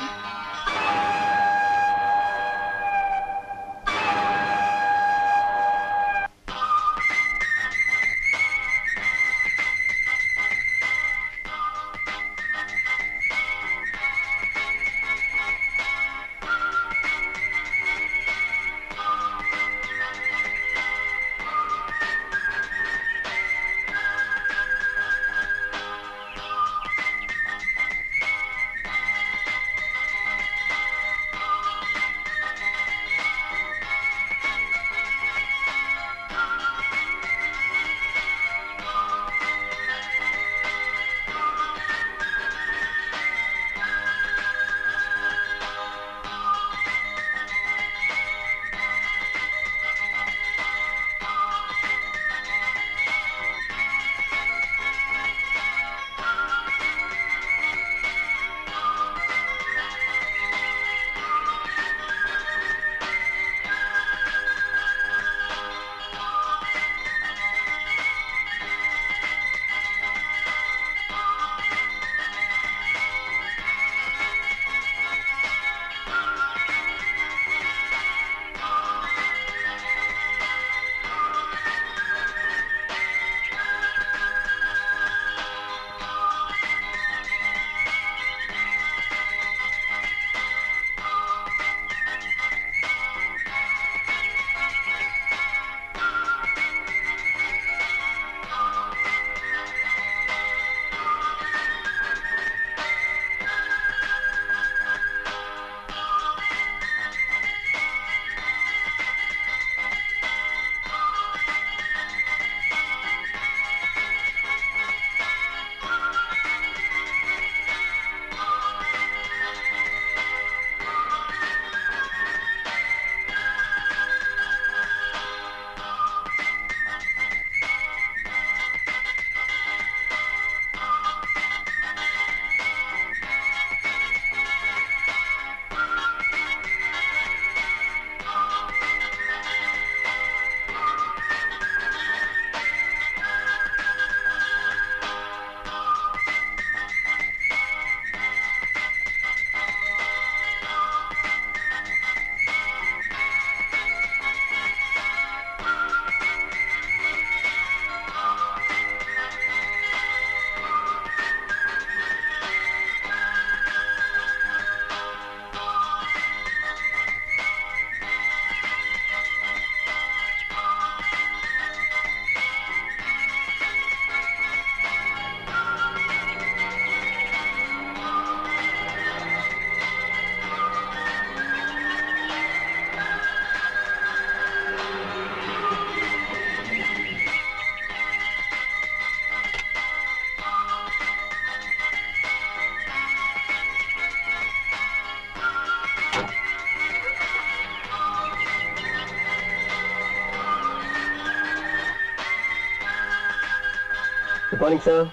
good morning sir.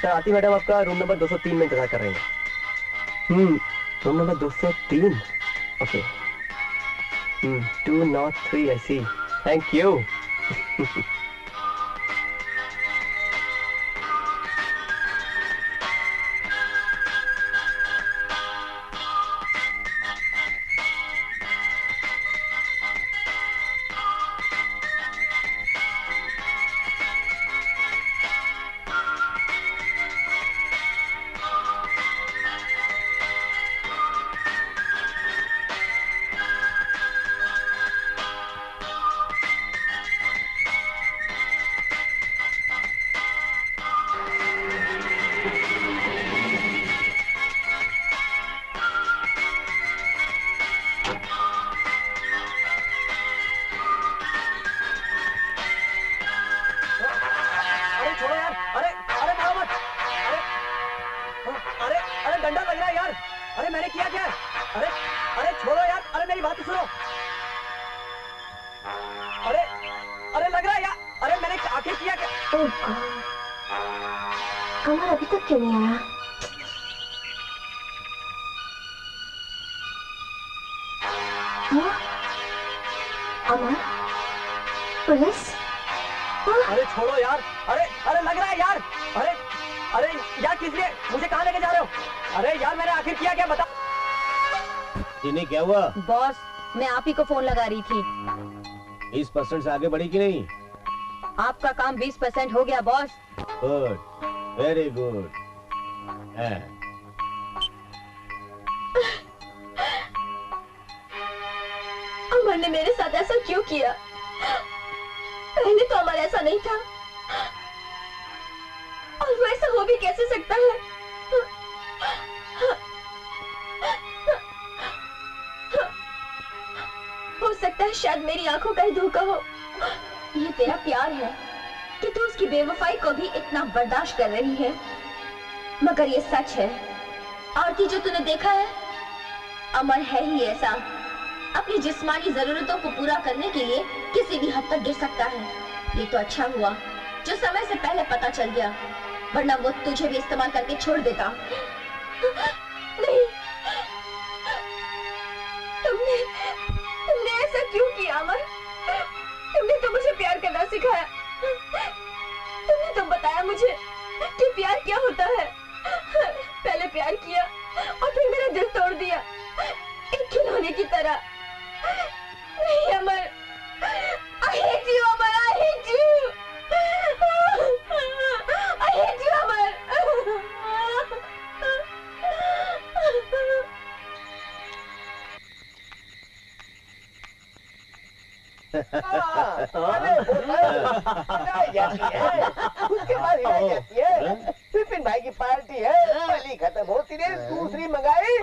Sir Aarti madam आपका रूम नंबर 203 में इंतजार कर रही हैं। Room number 203। Okay. 203 I see. Thank you. Amar अभी तक क्यों नहीं आया? अमर, पुलिस? अरे छोड़ो यार। अरे लग रहा है यार। अरे यार किस लिए मुझे कहाँ लेके जा रहे हो? अरे यार मैंने आखिर किया क्या बता। जिन्हें क्या हुआ? बॉस, मैं आप ही को फोन लगा रही थी। 20% से आगे बढ़ी कि नहीं? आपका काम 20% हो गया boss. Good, very good. Amar ने मेरे साथ ऐसा क्यों किया? पहले तो अमर ऐसा नहीं था, और वो ऐसा हो भी कैसे सकता है? हो सकता है शायद मेरी आंखों का ही धोखा हो। ये तेरा प्यार है कि तू उसकी बेवफाई को भी इतना बर्दाश्त कर रही है, मगर ये सच है। आरती, जो तूने देखा है, अमर है ही ऐसा। अपनी जिस्मानी जरूरतों को पूरा करने के लिए किसी भी हद तक गिर सकता है। ये तो अच्छा हुआ जो समय से पहले पता चल गया, वरना वो तुझे भी इस्तेमाल करके छोड़ देता। नहीं, तुमने ऐसा क्यों किया अमर? तुमने तो मुझे प्यार करना सिखाया। तुमने तो बताया मुझे कि प्यार क्या होता है। पहले प्यार किया और फिर मेरा दिल तोड़ दिया, एक खिलौने की तरह। नहीं अमर, I hate you Amar, I hate you, I hate you अमर। उसके बाद ही जाती है। विपिन भाई की पार्टी है, पहली खत्म होती है, दूसरी मंगाई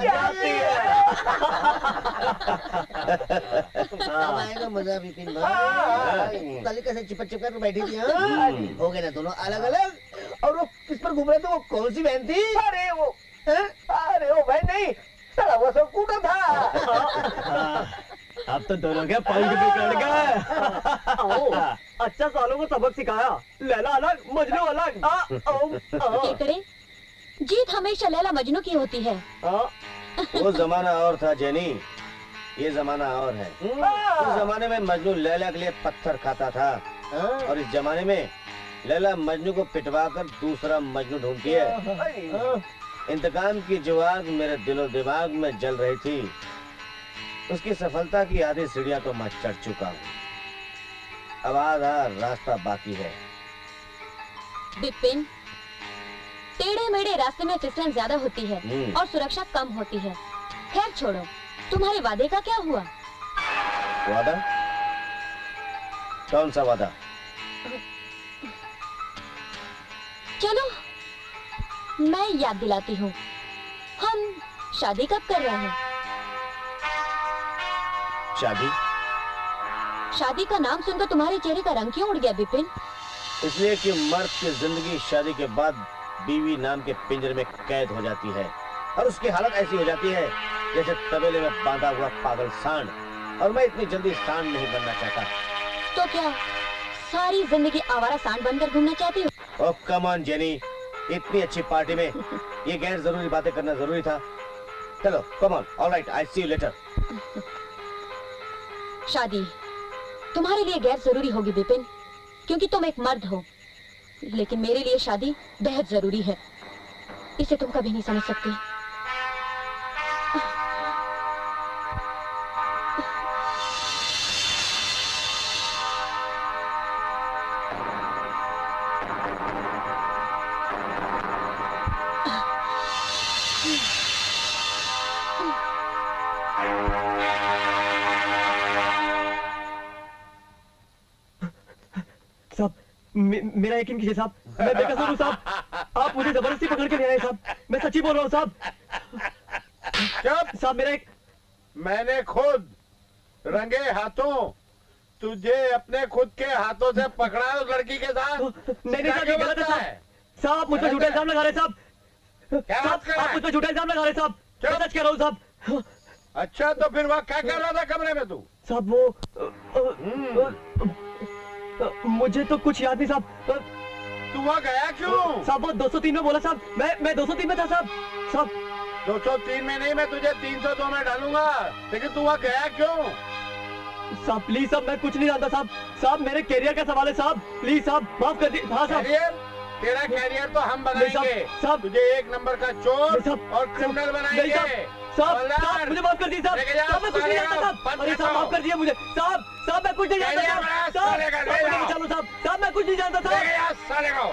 जाती है। अब आएगा मजा विपिन भाई। कल कैसे चिपक कर बैठी थी? हो गए ना दोनों अलग अलग। और वो किस पर घूम रहे थे? वो कौन सी बहन थी? अरे वो बहन नहीं, साला वो सब कूटा था। अब तो दोनों के पंख बिगड़ गए। अच्छा सालों को सबक सिखाया। लैला अलग, मजनू अलग। केकड़े, जीत हमेशा लैला मजनू की होती है। वो जमाना और था जेनी, ये जमाना और है। उस जमाने में मजनू लैला के लिए पत्थर खाता था, और इस जमाने में लैला मजनू को पिटवा कर दूसरा मजनू ढूंढती है। इंतकाम की जुआग मेरे दिलो दिमाग में जल रही थी। उसकी सफलता की आधी सीढ़ियां तो मैं चढ़ चुका हूँ, अब आधा रास्ता बाकी है। बिपिन, टेढ़े मेढ़े रास्ते में फिसलन ज्यादा होती है और सुरक्षा कम होती है। खैर छोड़ो, तुम्हारे वादे का क्या हुआ? वादा? कौन सा वादा? चलो मैं याद दिलाती हूँ, हम शादी कब कर रहे हैं? शादी का नाम सुनकर तुम्हारे चेहरे का रंग क्यों उड़ गया बिपिन? इसलिए कि मर्द की जिंदगी शादी के बाद बीवी नाम के पिंजरे में कैद हो जाती है, और उसकी हालत ऐसी हो जाती है जैसे तबेले में बांधा हुआ पागल सांड। और मैं इतनी जल्दी सांड नहीं बनना चाहता। तो क्या सारी जिंदगी आवारा सांड बनकर घूमना चाहती हो? ओह कम ऑन जेनी, इतनी अच्छी पार्टी में ये गैर जरूरी बातें करना जरूरी था? चलो come on, alright, I see you later. शादी तुम्हारे लिए गैर जरूरी होगी विपिन, क्योंकि तुम एक मर्द हो, लेकिन मेरे लिए शादी बेहद जरूरी है। इसे तुम कभी नहीं समझ सकते। साहब मेरा यकीन कीजिए साहब, मैं बेकसूर हूँ साहब। आप मुझे जबरदस्ती पकड़ के ले आए साहब, मैं सच्ची बोल रहा हूँ साहब। चुप। साहब मेरा एक मैंने खुद रंगे हाथों तुझे अपने खुद के हाथों से पकड़ा है उस लड़की के साथ। नहीं साहब, ये गलत है साहब। साहब मुझ पर झूठा इल्जाम लगा रहे साहब। क्या बात कर रहा आप है? मुझ पर झूठा इल्जाम लगा रहे साहब। मैं सच कह रहा हूँ साहब। अच्छा तो फिर वहाँ क्या कर रहा था कमरे में तू? साहब वो मुझे तो कुछ याद नहीं साहब। तू वहाँ गया क्यों? साहब वो 203 में बोला साहब। मैं 203 में था साहब। साहब 203 में नहीं, मैं तुझे 302 में डालूंगा। लेकिन तू वहाँ गया क्यों? साहब प्लीज साहब, मैं कुछ नहीं जानता साहब। साहब मेरे कैरियर का सवाल है साहब, प्लीज साहब माफ कर दीजिए। हाँ साहब। कैरियर? तेरा कैरियर तो हम बनाएंगे साहब। तुझे एक नंबर का चोर साहब, और क्रिमिनल बनाएंगे। साहब मुझे माफ कर दीजिए साहब। साहब मैं कुछ नहीं जानता साहब। अरे साहब माफ कर दीजिए मुझे साहब। साहब मैं कुछ नहीं जानता साहब। चलो साहब, साहब मैं कुछ नहीं जानता साहब। साले को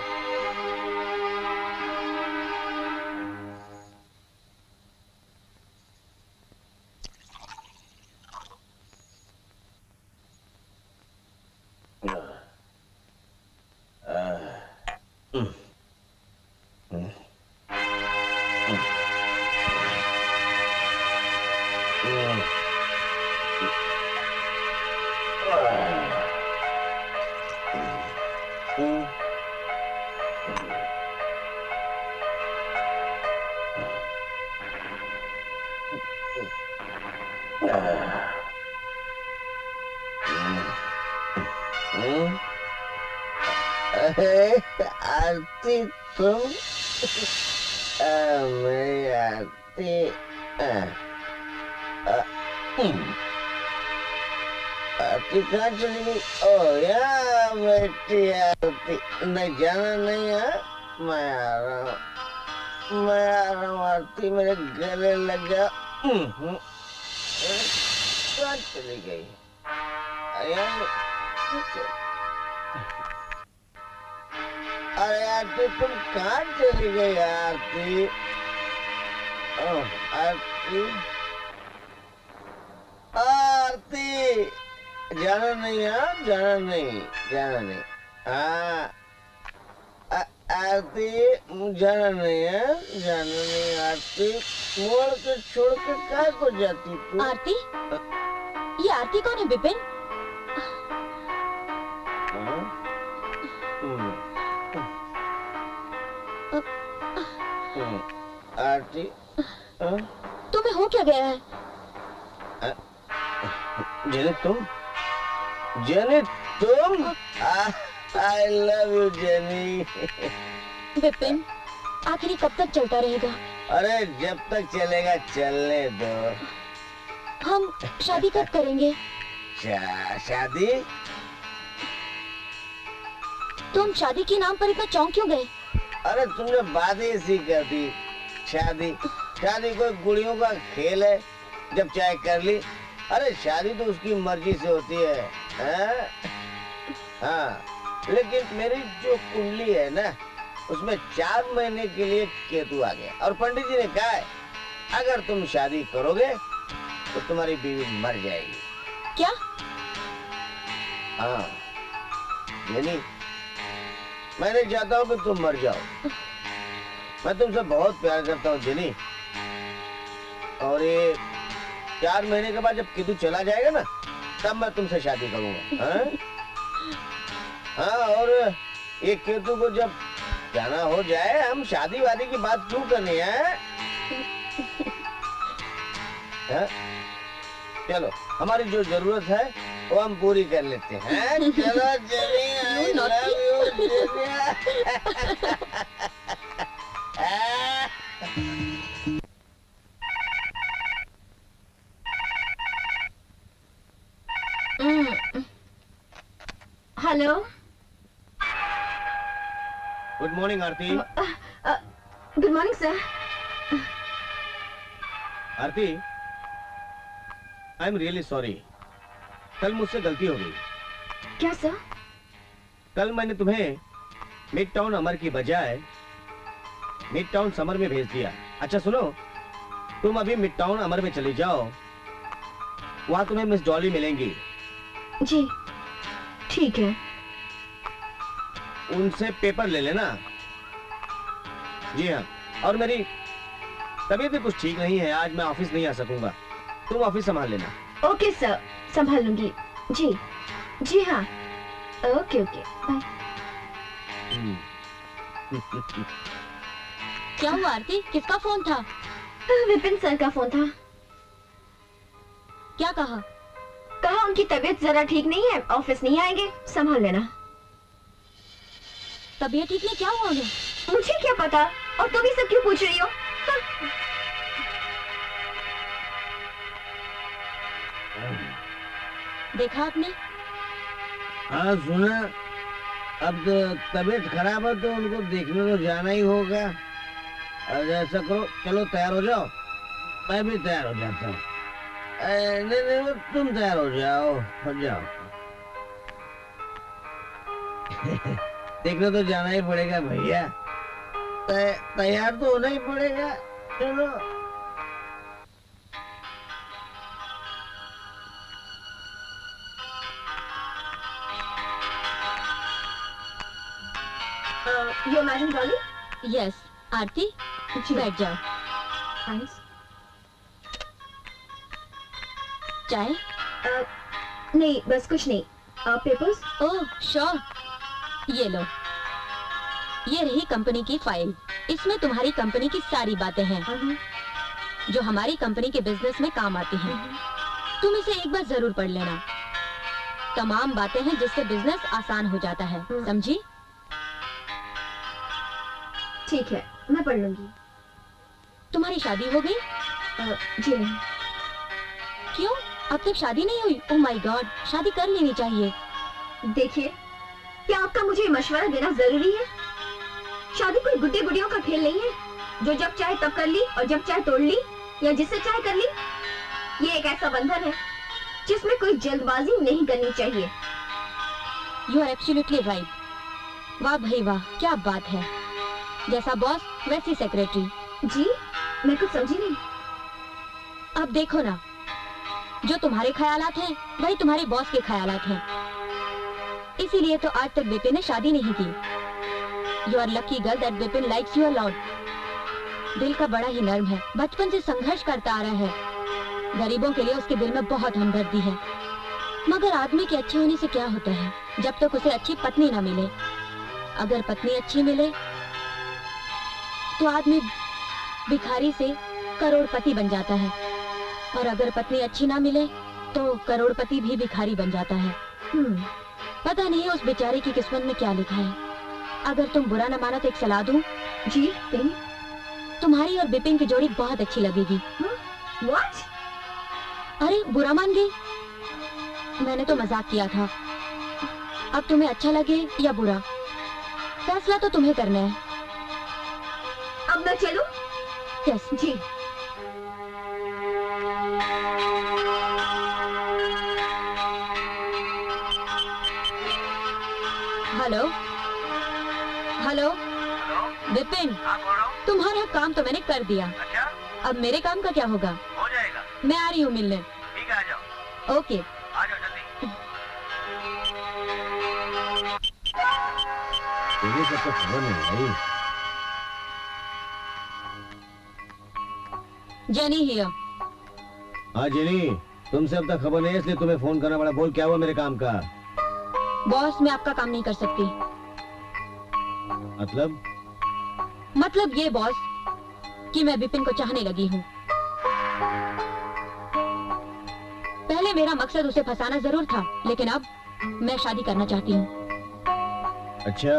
आरती तुम मेरी आरती आरती कहाँ चली गई? ओ यार बेटी आरती, नहीं जाना नहीं है। मैं आ रहा हूँ आरती, मेरे गले लग जा। कहाँ चली गई? अरे आरती तुम कहाँ चली गई आरती? आरती आरती, जाना नहीं है, जाना नहीं, जाना नहीं। हाँ आरती जाना नहीं है, जाना नहीं। आरती मोड़ के छोड़ के कहाँ को जाती तू? आरती? ये आरती कौन है विपिन? आरती तुम्हें हो क्या गया है? जेनी तुम? जेनी तुम? आई लव यू जेनी। विपिन आखिर कब तक चलता रहेगा? अरे जब तक चलेगा चलने दो। हम शादी कब करेंगे? शादी? तुम शादी के नाम पर इतना चौंक क्यों गए? अरे तुमने बात ही ऐसी कर दी। शादी शादी कोई गुड़ियों का खेल है, जब चाहे कर ली। अरे शादी तो उसकी मर्जी से होती है। हाँ लेकिन मेरी जो कुंडली है ना, उसमें 4 महीने के लिए केतु आ गया और पंडित जी ने कहा है अगर तुम शादी करोगे तो तुम्हारी बीवी मर जाएगी। क्या? हाँ यानी मैं नहीं चाहता हूँ कि तुम मर जाओ। मैं तुमसे बहुत प्यार करता हूँ जेनी, और ये 4 महीने के बाद जब केतु चला जाएगा ना, तब मैं तुमसे शादी करूंगा। हाँ और ये केतु को जब जाना हो जाए, हम शादी वादी की बात क्यों करनी है? चलो हमारी जो जरूरत है वो हम पूरी कर लेते हैं। चलो jenny, I love you, hello. Good morning Aarti. Good morning sir. Aarti, I am really sorry. कल मुझसे गलती हो गई। क्या सर? कल मैंने तुम्हें मिड टाउन अमर की बजाय मिड टाउन समर में भेज दिया। अच्छा सुनो, तुम अभी मिड टाउन अमर में चली जाओ, वहां तुम्हें मिस डॉली मिलेंगी। जी ठीक है। उनसे पेपर ले लेना। जी हाँ, और मेरी तबीयत भी कुछ ठीक नहीं है, आज मैं ऑफिस नहीं आ सकूंगा, तुम ऑफिस संभाल लेना। ओके सर, संभाल लूंगी। जी जी हाँ, ओके ओके बाय। क्या हुआ आरती, किसका फोन था? विपिन सर का फोन था। क्या कहा? कहा उनकी तबीयत जरा ठीक नहीं है, ऑफिस नहीं आएंगे, संभाल लेना। तबीयत ठीक नहीं, क्या हुआ उन्हें? मुझे क्या पता, और तुम ये सब क्यों पूछ रही हो? देखा आपने? हाँ सुना। अब तो तबीयत खराब है तो उनको देखने तो जाना ही होगा। और ऐसा करो, चलो तैयार हो जाओ, मैं भी तैयार हो जाता हूँ। नहीं नहीं, तुम तैयार हो जाओ, हो जाओ। देखने तो जाना ही पड़ेगा भैया, तैयार तो होना ही पड़ेगा। चलो। यो मैडम डॉली। यस आरती, बैठ जाओ। थैंक्स। चाय? नहीं बस कुछ नहीं। पेपर्स? ओह श्योर, ये लो। ये रही कंपनी की फाइल, इसमें तुम्हारी कंपनी की सारी बातें हैं जो हमारी कंपनी के बिजनेस में काम आती हैं। तुम इसे एक बार जरूर पढ़ लेना। तमाम बातें हैं जिससे बिजनेस आसान हो जाता है, समझी? ठीक है, मैं पढ़ लूंगी। तुम्हारी शादी हो गई? जी नहीं। क्यों, अब तक शादी नहीं हुई? ओह माय गॉड, शादी कर लेनी चाहिए। देखिए, क्या आपका मुझे मशवरा देना जरूरी है? शादी कोई गुड्डे गुड़ियों का खेल नहीं है जो जब चाहे तब कर ली और जब चाहे तोड़ ली या जिससे चाहे कर ली। ये एक ऐसा बंधन है जिसमें कोई जल्दबाजी नहीं करनी चाहिए। You are absolutely right. वाह भाई वाह, क्या बात है। जैसा बॉस वैसी सेक्रेटरी। जी, मैं कुछ समझी नहीं। अब देखो ना, जो तुम्हारे ख्यालात हैं वही तुम्हारे बॉस के ख्यालात हैं। इसीलिए तो आज तक विपिन ने शादी नहीं की। You are lucky girl that Vipin likes you a lot. दिल का बड़ा ही नर्म है, बचपन से संघर्ष करता आ रहा है। गरीबों के लिए उसके दिल में बहुत हमदर्दी है। मगर आदमी के अच्छे होने से क्या होता है जब तक उसे अच्छी पत्नी ना मिले। अगर पत्नी अच्छी मिले तो आदमी भिखारी से करोड़पति बन जाता है, और अगर पत्नी अच्छी ना मिले तो करोड़पति भी भिखारी बन जाता है। पता नहीं उस बेचारे की किस्मत में क्या लिखा है। अगर तुम बुरा न मानो तो एक सलाह दूं? जी कहीं? तुम्हारी और बिपिन की जोड़ी बहुत अच्छी लगेगी। What? अरे बुरा मान गई? मैंने तो मजाक किया था। अब तुम्हें अच्छा लगे या बुरा, फैसला तो तुम्हें करना है। अब मैं चलूं? यस जी। हेलो हेलो विपिन, तुम्हारा काम तो मैंने कर दिया। अच्छा? अब मेरे काम का क्या होगा? हो जाएगा। मैं आ रही हूँ मिलने। ठीक है, आ जाओ। ओके। आ जाओ जल्दी। ये सब तो खबर नहीं भाई। Jenny here. हाँ जेनी, तुमसे अब तक खबर नहीं है इसलिए तुम्हें फोन करना पड़ा। बोल क्या हुआ मेरे काम का? बॉस, मैं आपका काम नहीं कर सकती। मतलब ये बॉस कि मैं विपिन को चाहने लगी हूँ। पहले मेरा मकसद उसे फंसाना जरूर था, लेकिन अब मैं शादी करना चाहती हूँ। अच्छा,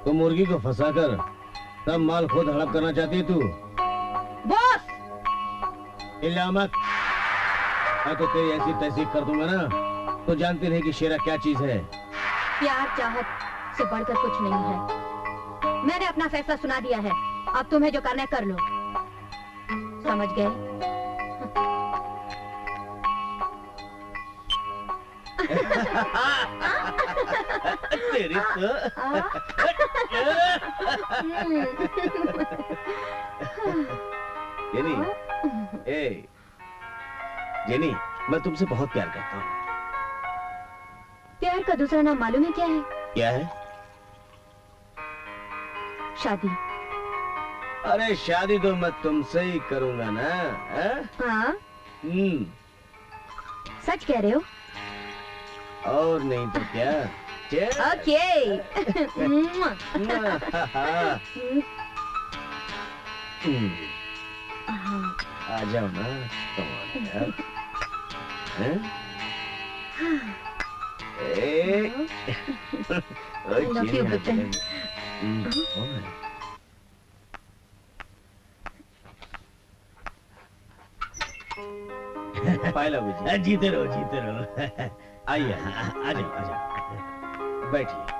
तो मुर्गी को फंसाकर सब माल खुद हड़प करना चाहती है तू? बॉस! हिला मत। मैं तो तेरी ऐसी तहसीब कर दूंगा ना, तो जानती नहीं कि शेरा क्या चीज है। प्यार चाहत से बढ़कर कुछ नहीं है। मैंने अपना फैसला सुना दिया है, अब तुम्हें जो करना है कर लो। समझ गए? तेरी तो जेनी, जेनी, मैं तुमसे बहुत प्यार करता हूँ। प्यार का दूसरा नाम मालूम है क्या है? क्या है? शादी। अरे शादी तो मैं तुमसे ही करूंगा ना। हाँ? सच कह रहे हो? और नहीं तो क्या? ओके। आ जाओ ना, love you, बच्चन। पायला जी, जीते रहो, जीते रहो। आइए, आ जाओ, आ जाओ, बैठिए।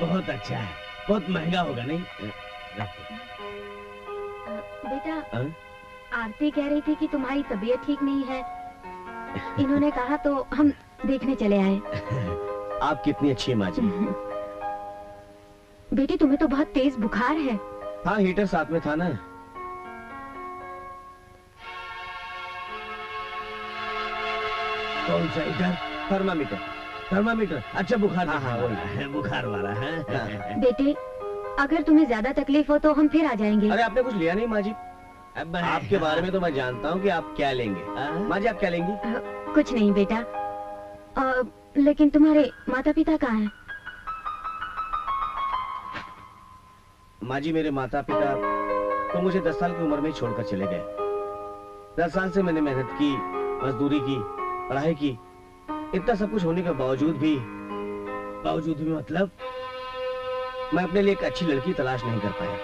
बहुत अच्छा है, बहुत महंगा होगा नहीं? बेटा, आरती कह रही थी कि तुम्हारी तबीयत ठीक नहीं है। इन्होंने कहा तो हम देखने चले आए। आप कितनी अच्छी माँ जी। बेटी, तुम्हें तो बहुत तेज बुखार है। हाँ, हीटर साथ में था ना। कौन सा हीटर? थर्मामीटर। थर्मामीटर। अच्छा, बुखार। हाँ, वही बुखार वाला है। बेटे, अगर तुम्हें ज्यादा तकलीफ हो तो हम फिर आ जाएंगे। अरे आपने कुछ लिया नहीं माँ जी? आपके बारे में तो मैं जानता हूँ कि आप क्या लेंगे। माँ जी, आप क्या लेंगी? कुछ नहीं बेटा, लेकिन तुम्हारे माता पिता कहाँ हैं? माँ जी, मेरे माता पिता तो मुझे 10 साल की उम्र में ही छोड़कर चले गए। 10 साल से मैंने मेहनत की, मजदूरी की, पढ़ाई की। इतना सब कुछ होने के बावजूद भी मतलब मैं अपने लिए एक अच्छी लड़की तलाश नहीं कर पाया।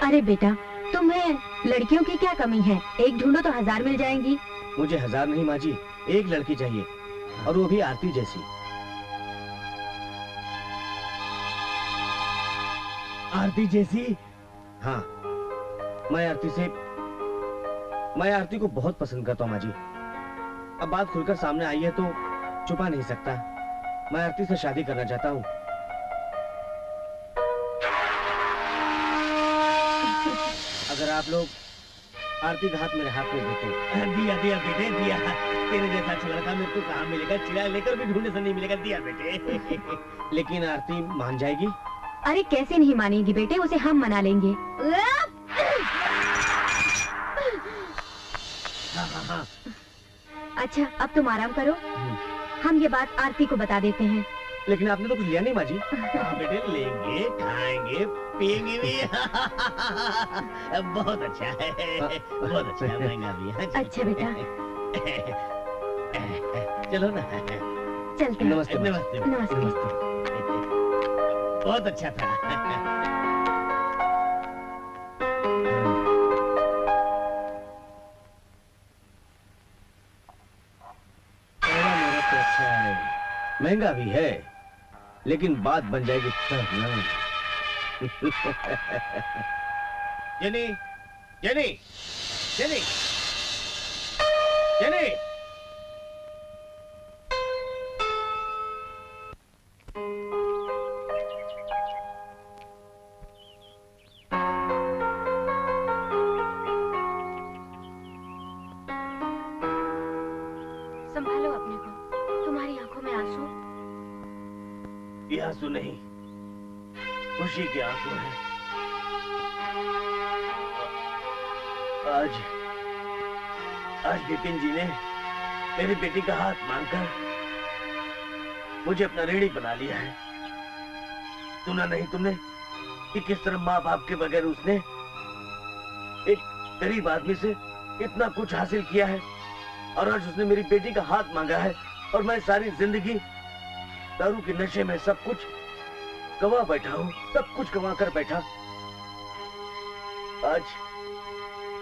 अरे बेटा, तुम्हें लड़कियों की क्या कमी है? एक ढूंढो तो 1000 मिल जाएंगी। मुझे 1000 नहीं माँ जी, एक लड़की चाहिए, और वो भी आरती जैसी। आरती जैसी? हाँ, मैं आरती को बहुत पसंद करता हूँ माँ जी। अब बात खुलकर सामने आई है तो छुपा नहीं सकता। मैं आरती से शादी करना चाहता हूँ। अगर आप लोग आरती का हाथ मेरे हाथ में देते। दिया दिया बेटे, दिया। तेरे जैसा अच्छा लड़का मेरे को कहाँ मिलेगा? चिड़ा लेकर भी ढूंढने से नहीं मिलेगा। दिया बेटे। लेकिन आरती मान जाएगी? अरे कैसे नहीं मानेगी बेटे, उसे हम मना लेंगे। हाँ। अच्छा, अब तुम आराम करो, हम ये बात आरती को बता देते हैं। लेकिन आपने तो कुछ लिया नहीं माँ जी। हाँ बेटे, लेंगे, खाएंगे, पिएंगे भी। बहुत अच्छा है, बहुत अच्छा है, महंगा भी है। अच्छा बेटा, चलो ना, चलते हैं। नमस्ते। नमस्ते। नमस्ते। बहुत अच्छा था। मेरा तो अच्छा है, महंगा भी है, लेकिन बात बन जाएगी तब ना। Jenny, jenny, jenny, jenny. संभालो अपने को, तुम्हारी आंखों में आंसू। ये आंसू नहीं, खुशी के आंसू हैं। आज विपिन जी ने मेरी बेटी का हाथ मांगकर मुझे अपना रेडी बना लिया है। सुना नहीं तुमने कि किस तरह माँ बाप के बगैर उसने एक गरीब आदमी से इतना कुछ हासिल किया है, और आज उसने मेरी बेटी का हाथ मांगा है और मैं सारी जिंदगी दारू के नशे में सब कुछ गवा बैठा हूँ, सब कुछ गवा कर बैठा। आज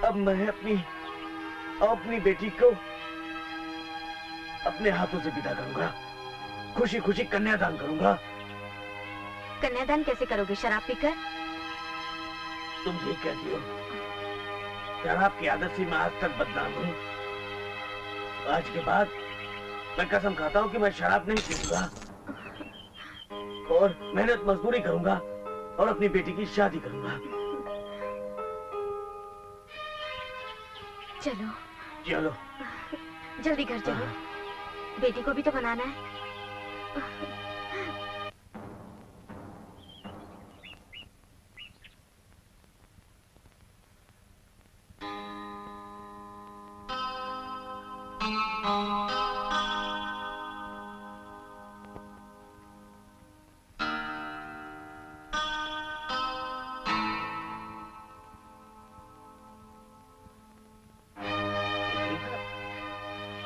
अब मैं अपनी बेटी को अपने हाथों से विदा करूंगा, खुशी खुशी कन्यादान करूंगा। कन्यादान कैसे करोगे? शराब पीकर? तुम ठीक कहती हो, शराब की आदत से मैं आज तक बदनाम हूँ। आज के बाद मैं कसम खाता हूँ कि मैं शराब नहीं पीऊंगा और मेहनत मजदूरी करूंगा और अपनी बेटी की शादी करूंगा। चलो चलो जल्दी घर चलो, बेटी को भी तो बनाना है।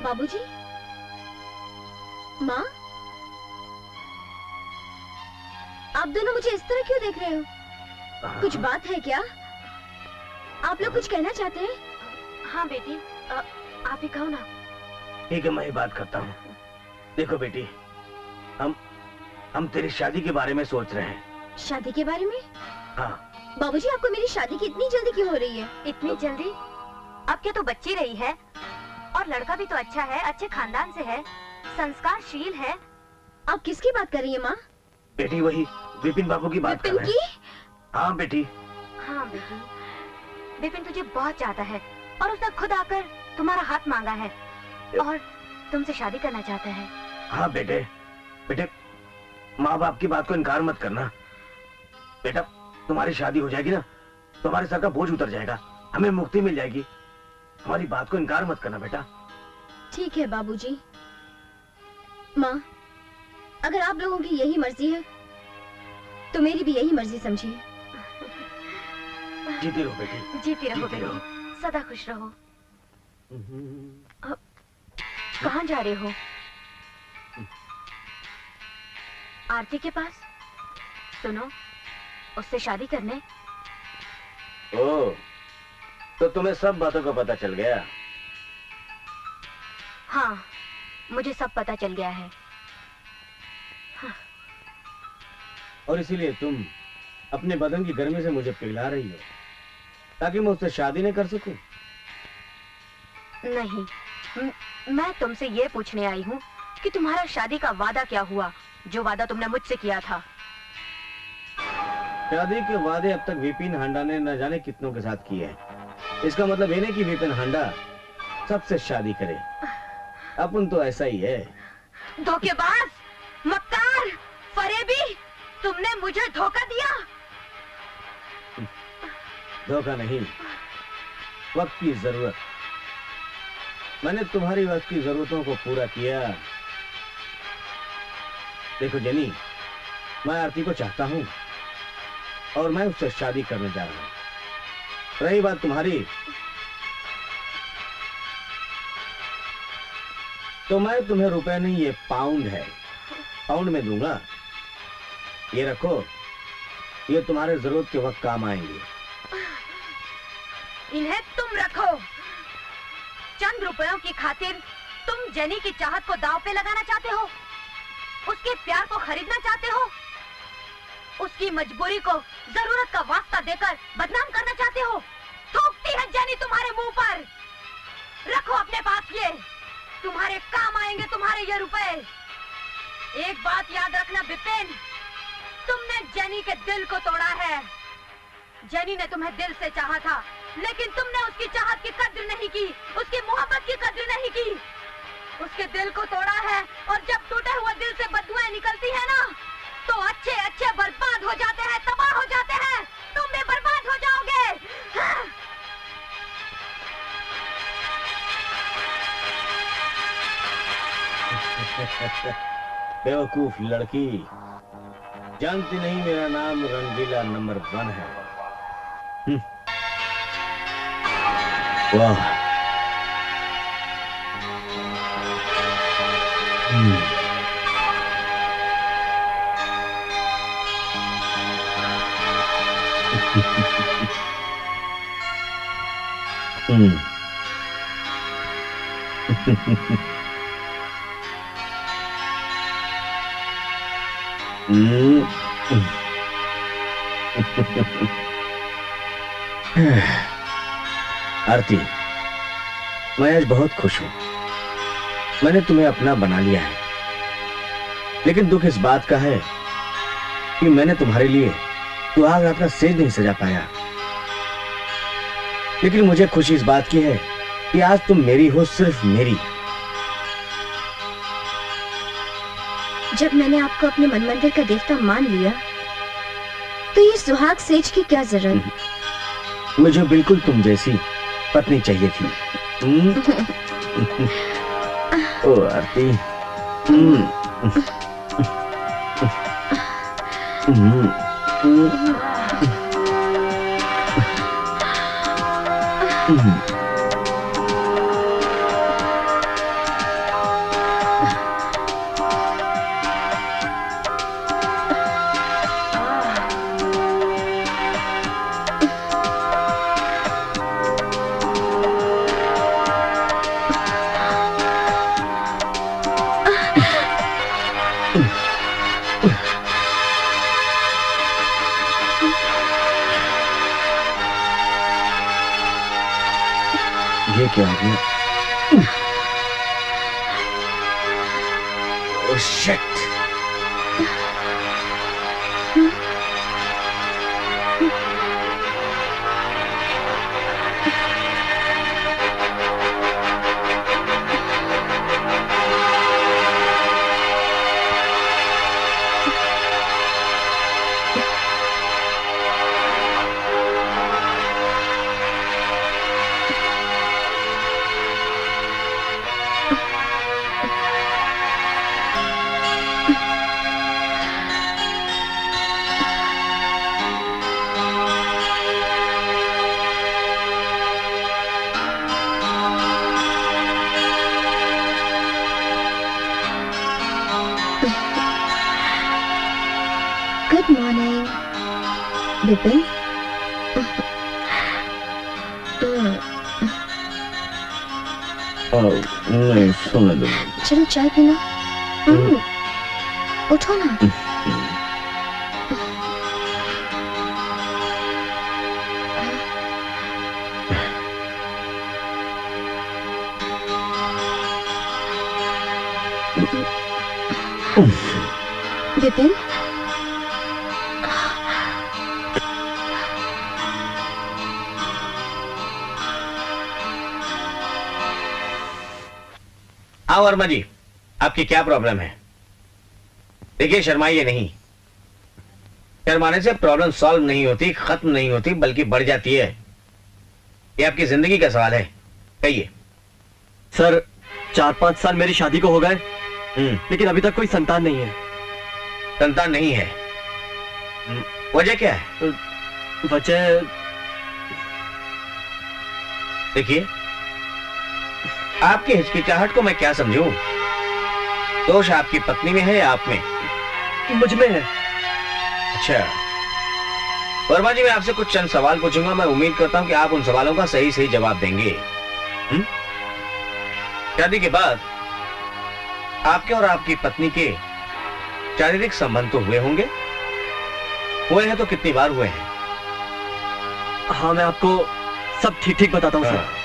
बाबूजी, माँ, आप दोनों मुझे इस तरह क्यों देख रहे हो? कुछ बात है क्या? आप लोग कुछ कहना चाहते हैं? हाँ बेटी, आप ही कहो ना। ठीक है, मैं ही बात करता हूँ। देखो बेटी, हम तेरी शादी के बारे में सोच रहे हैं। शादी के बारे में? हाँ। बाबूजी, आपको मेरी शादी की इतनी जल्दी क्यों हो रही है? इतनी जल्दी? अब क्या तो बच्ची रही है, और लड़का भी तो अच्छा है, अच्छे खानदान से है, संस्कारशील है। आप किसकी बात कर रही है माँ? बेटी वही विपिन बाबू की बात कर रहे हैं। हाँ बेटी। हाँ बेटी, विपिन तुझे बहुत चाहता है और उसने खुद आकर तुम्हारा हाथ मांगा है और तुमसे शादी करना चाहता है। हाँ बेटे, माँ बाप की बात को इनकार मत करना। बेटा, तुम्हारी शादी हो जाएगी ना तो हमारे सर का बोझ उतर जाएगा, हमें मुक्ति मिल जाएगी। हमारी बात को इनकार मत करना बेटा। ठीक है बाबूजी। माँ, अगर आप लोगों की यही मर्जी है तो मेरी भी यही मर्जी समझिए। जीती रहो बेटी। जीती रहो बेटी, सदा खुश रहो। कहाँ जा रहे हो? आरती के पास? सुनो, उससे शादी करने। ओह, तो तुम्हें सब बातों का पता चल गया? हाँ, मुझे सब पता चल गया है। हाँ। और इसीलिए तुम अपने बदन की गर्मी से मुझे पिघला रही हो ताकि मैं उससे शादी न कर सकूं? नहीं, मैं तुमसे ये पूछने आई हूँ कि तुम्हारा शादी का वादा क्या हुआ, जो वादा तुमने मुझसे किया था। शादी के वादे अब तक विपिन हांडा ने न जाने कितनों के साथ किए हैं। इसका मतलब ये नहीं कि विपिन हांडा सबसे शादी करे। अपन तो ऐसा ही है। धोखेबाज, मक्कार, फरेबी, तुमने मुझे धोखा दिया। धोखा नहीं, वक्त की जरूरत। मैंने तुम्हारी वक्त की जरूरतों को पूरा किया। देखो जेनी, मैं आरती को चाहता हूं और मैं उससे शादी करने जा रहा हूं। रही बात तुम्हारी, तो मैं तुम्हें रुपए नहीं, ये पाउंड है, पाउंड में दूंगा। ये रखो, ये तुम्हारे जरूरत के वक्त काम आएंगे। इन्हें तुम रखो। चंद रुपयों की खातिर तुम जेनी की चाहत को दांव पे लगाना चाहते हो, उसके प्यार को खरीदना चाहते हो, उसकी मजबूरी को जरूरत का वास्ता देकर बदनाम करना चाहते हो। थूकती है जेनी तुम्हारे मुंह पर। रखो अपने पास, ये तुम्हारे काम आएंगे, तुम्हारे ये रुपए। एक बात याद रखना विपिन, तुमने जेनी के दिल को तोड़ा है। जेनी ने तुम्हें दिल से चाहा था, लेकिन तुमने उसकी चाहत की कद्र नहीं की, उसकी मोहब्बत की कद्र नहीं की। उसके दिल को तोड़ा है, और जब टूटे हुए दिल से बददुआएं निकलती है ना, तो अच्छे अच्छे बर्बाद हो जाते हैं, तबाह हो जाते हैं। तुम भी बर्बाद हो जाओगे। हाँ। बेवकूफ लड़की, जानती नहीं मेरा नाम रंगीला नंबर 1 है। वाह, आरती, मैं आज बहुत खुश हूं। मैंने तुम्हें अपना बना लिया है, लेकिन दुख इस बात का है कि मैंने तुम्हारे लिए सुहाग रात का सेज नहीं सजा पाया। लेकिन मुझे खुशी इस बात की है कि आज तुम मेरी हो, सिर्फ मेरी। जब मैंने आपको अपने मन मंदिर का देवता मान लिया, तो ये सुहाग सेज की क्या जरूरत? मुझे बिल्कुल तुम जैसी पत्नी चाहिए थी। ओ आरती, ये क्या हो गया? Oh shit! Good morning Vipin. नहीं, सुन दो। चलो चाय पीना। उठो ना। विपिन, हाँ वर्मा जी, आपकी क्या प्रॉब्लम है? देखिए, शर्माइए नहीं। शर्माने से प्रॉब्लम सॉल्व नहीं होती, खत्म नहीं होती, बल्कि बढ़ जाती है। ये आपकी जिंदगी का सवाल है। कहिए। सर, 4-5 साल मेरी शादी को हो गए, लेकिन अभी तक कोई संतान नहीं है। संतान नहीं है? वजह क्या है? वजह, देखिए, आपकी हिचकिचाहट को मैं क्या समझूं? दोष आपकी पत्नी में है या आप में? मुझ में है। अच्छा वर्मा जी, मैं आपसे कुछ चंद सवाल पूछूंगा। मैं उम्मीद करता हूं कि आप उन सवालों का सही सही जवाब देंगे। शादी के बाद आपके और आपकी पत्नी के शारीरिक संबंध तो हुए होंगे? हुए हैं तो कितनी बार हुए हैं? हाँ, मैं आपको सब ठीक ठीक बताता हूँ सर।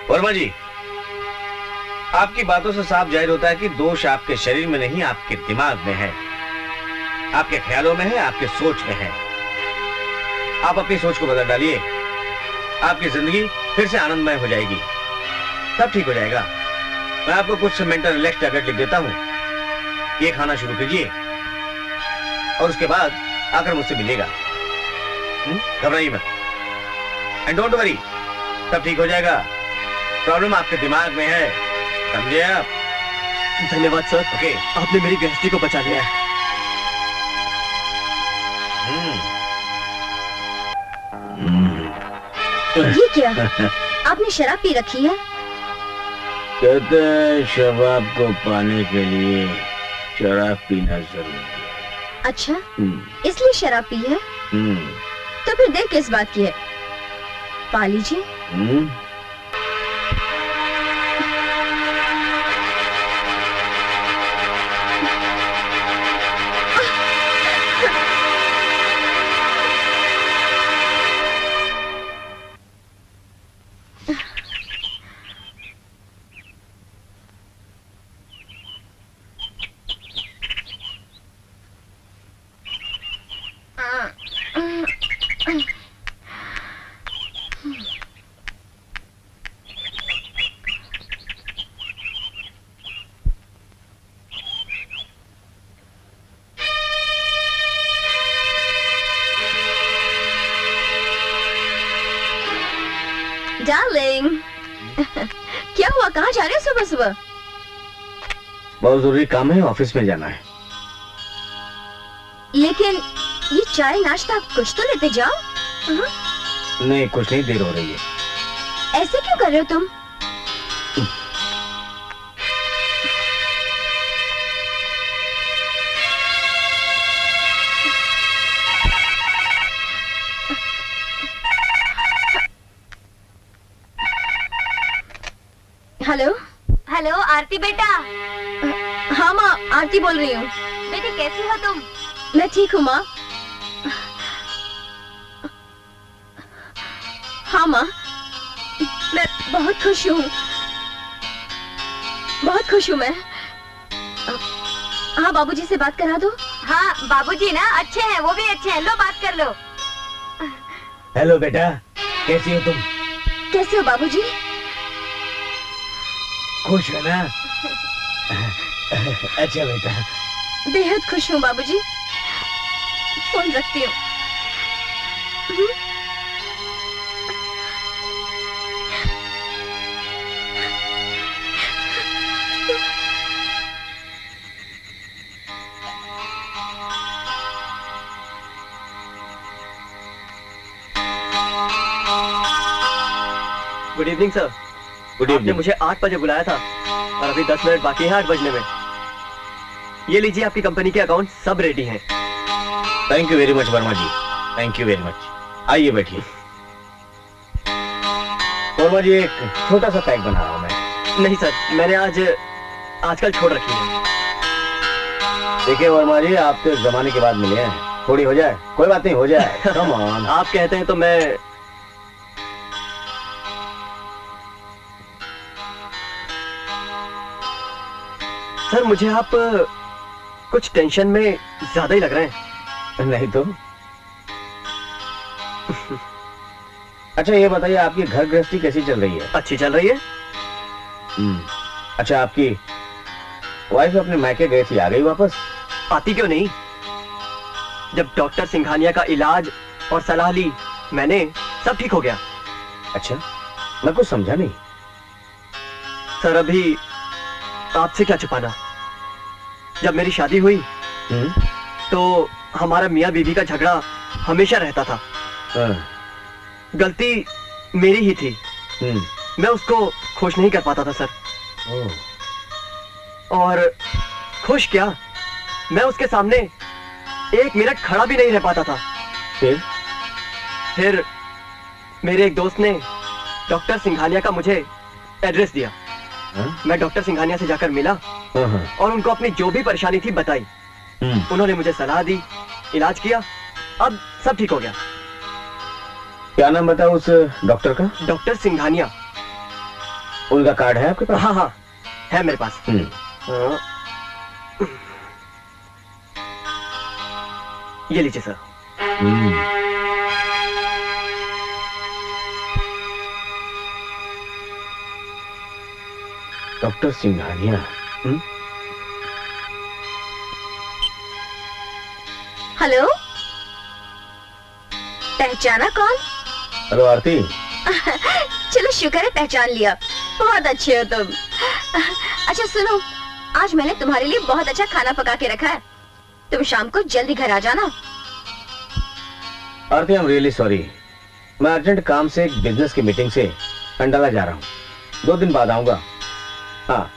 वर्मा जी, आपकी बातों से साफ जाहिर होता है कि दोष आपके शरीर में नहीं, आपके दिमाग में है, आपके ख्यालों में है, आपके सोच में है। आप अपनी सोच को बदल डालिए, आपकी जिंदगी फिर से आनंदमय हो जाएगी, सब ठीक हो जाएगा। मैं आपको कुछ मेंटल रिलैक्स टैबलेट लिख देता हूँ, ये खाना शुरू कीजिए और उसके बाद आकर मुझसे मिलेगा। घबराइए मत, एंड डोंट वरी, सब ठीक हो जाएगा। प्रॉब्लम आपके दिमाग में है, समझे आप? धन्यवाद सर। ओके, आपने मेरी गृहस्थी को बचा लिया। ये क्या? आपने शराब पी रखी है? कहते हैं शराब को पाने के लिए शराब पीना जरूरी है। अच्छा, इसलिए शराब पी है? तो फिर देर किस बात की है? पा लीजिए। डार्लिंग, क्या हुआ? कहाँ जा रहे हो सुबह सुबह? बहुत जरूरी काम है, ऑफिस में जाना है। लेकिन ये चाय नाश्ता कुछ तो लेते जाओ। नहीं, कुछ नहीं, देर हो रही है। ऐसे क्यों कर रहे हो तुम? हेलो हेलो आरती बेटा। हाँ माँ, आरती बोल रही हूँ। बेटे कैसी हो तुम? मैं ठीक हूँ माँ। हाँ माँ, मैं बहुत खुश हूँ, बहुत खुश हूँ मैं। हाँ, बाबूजी से बात करा दो। हाँ बाबूजी ना अच्छे हैं, वो भी अच्छे हैं, लो बात कर लो। हेलो बेटा, कैसी हो तुम? कैसे हो बाबूजी? खुश है ना? अच्छा बेटा। बेहद खुश हूँ बाबूजी। फोन रखती हूँ। Good evening sir. गुड आपने इवनिंग। मुझे 8 बजे बुलाया था और अभी 10 मिनट बाकी हैं 8 बजने में। ये लीजिए, आपकी कंपनी के अकाउंट सब रेडी हैं। Thank you very much Verma ji, thank you very much. आइए बैठिए। वर्मा जी, एक छोटा सा पैक बना रहा हूँ मैं। नहीं सर, मैंने आजकल छोड़ रखी है। देखिए वर्मा जी, आप तो एक जमाने के बाद मिले हैं, थोड़ी हो जाए। कोई बात नहीं, हो जाए। Come on. आप कहते हैं तो मैं सर, मुझे आप कुछ टेंशन में ज्यादा ही लग रहे हैं। नहीं तो। अच्छा ये बताइए, आपकी घर गृहस्थी कैसी चल रही है? अच्छी चल रही है। अच्छा, आपकी वाइफ अपने मायके गई थी, आ गई वापस? आती क्यों नहीं? जब डॉक्टर सिंघानिया का इलाज और सलाह ली मैंने, सब ठीक हो गया। अच्छा, मैं कुछ समझा नहीं। सर, अभी आपसे क्या छुपाना, जब मेरी शादी हुई तो हमारा मियाँ बीवी का झगड़ा हमेशा रहता था। गलती मेरी ही थी, मैं उसको खुश नहीं कर पाता था सर। और खुश क्या, मैं उसके सामने 1 मिनट खड़ा भी नहीं रह पाता था। फिर मेरे एक दोस्त ने डॉक्टर सिंघानिया का मुझे एड्रेस दिया। मैं डॉक्टर सिंघानिया से जाकर मिला और उनको अपनी जो भी परेशानी थी बताई। उन्होंने मुझे सलाह दी, इलाज किया, अब सब ठीक हो गया। क्या नाम बताओ उस डॉक्टर का? डॉक्टर सिंघानिया। उनका कार्ड है आपके पास? हाँ हाँ, है मेरे पास। हाँ। ये लीजिए सर। डॉक्टर सिंघानिया। हेलो, पहचाना कौन? हेलो आरती। चलो शुक्र है पहचान लिया, बहुत अच्छे हो तुम। अच्छा सुनो, आज मैंने तुम्हारे लिए बहुत अच्छा खाना पका के रखा है, तुम शाम को जल्दी घर आ जाना। आरती, आई एम रियली सॉरी, मैं अर्जेंट काम से एक बिजनेस की मीटिंग से कंडाला जा रहा हूँ, 2 दिन बाद आऊंगा। हाँ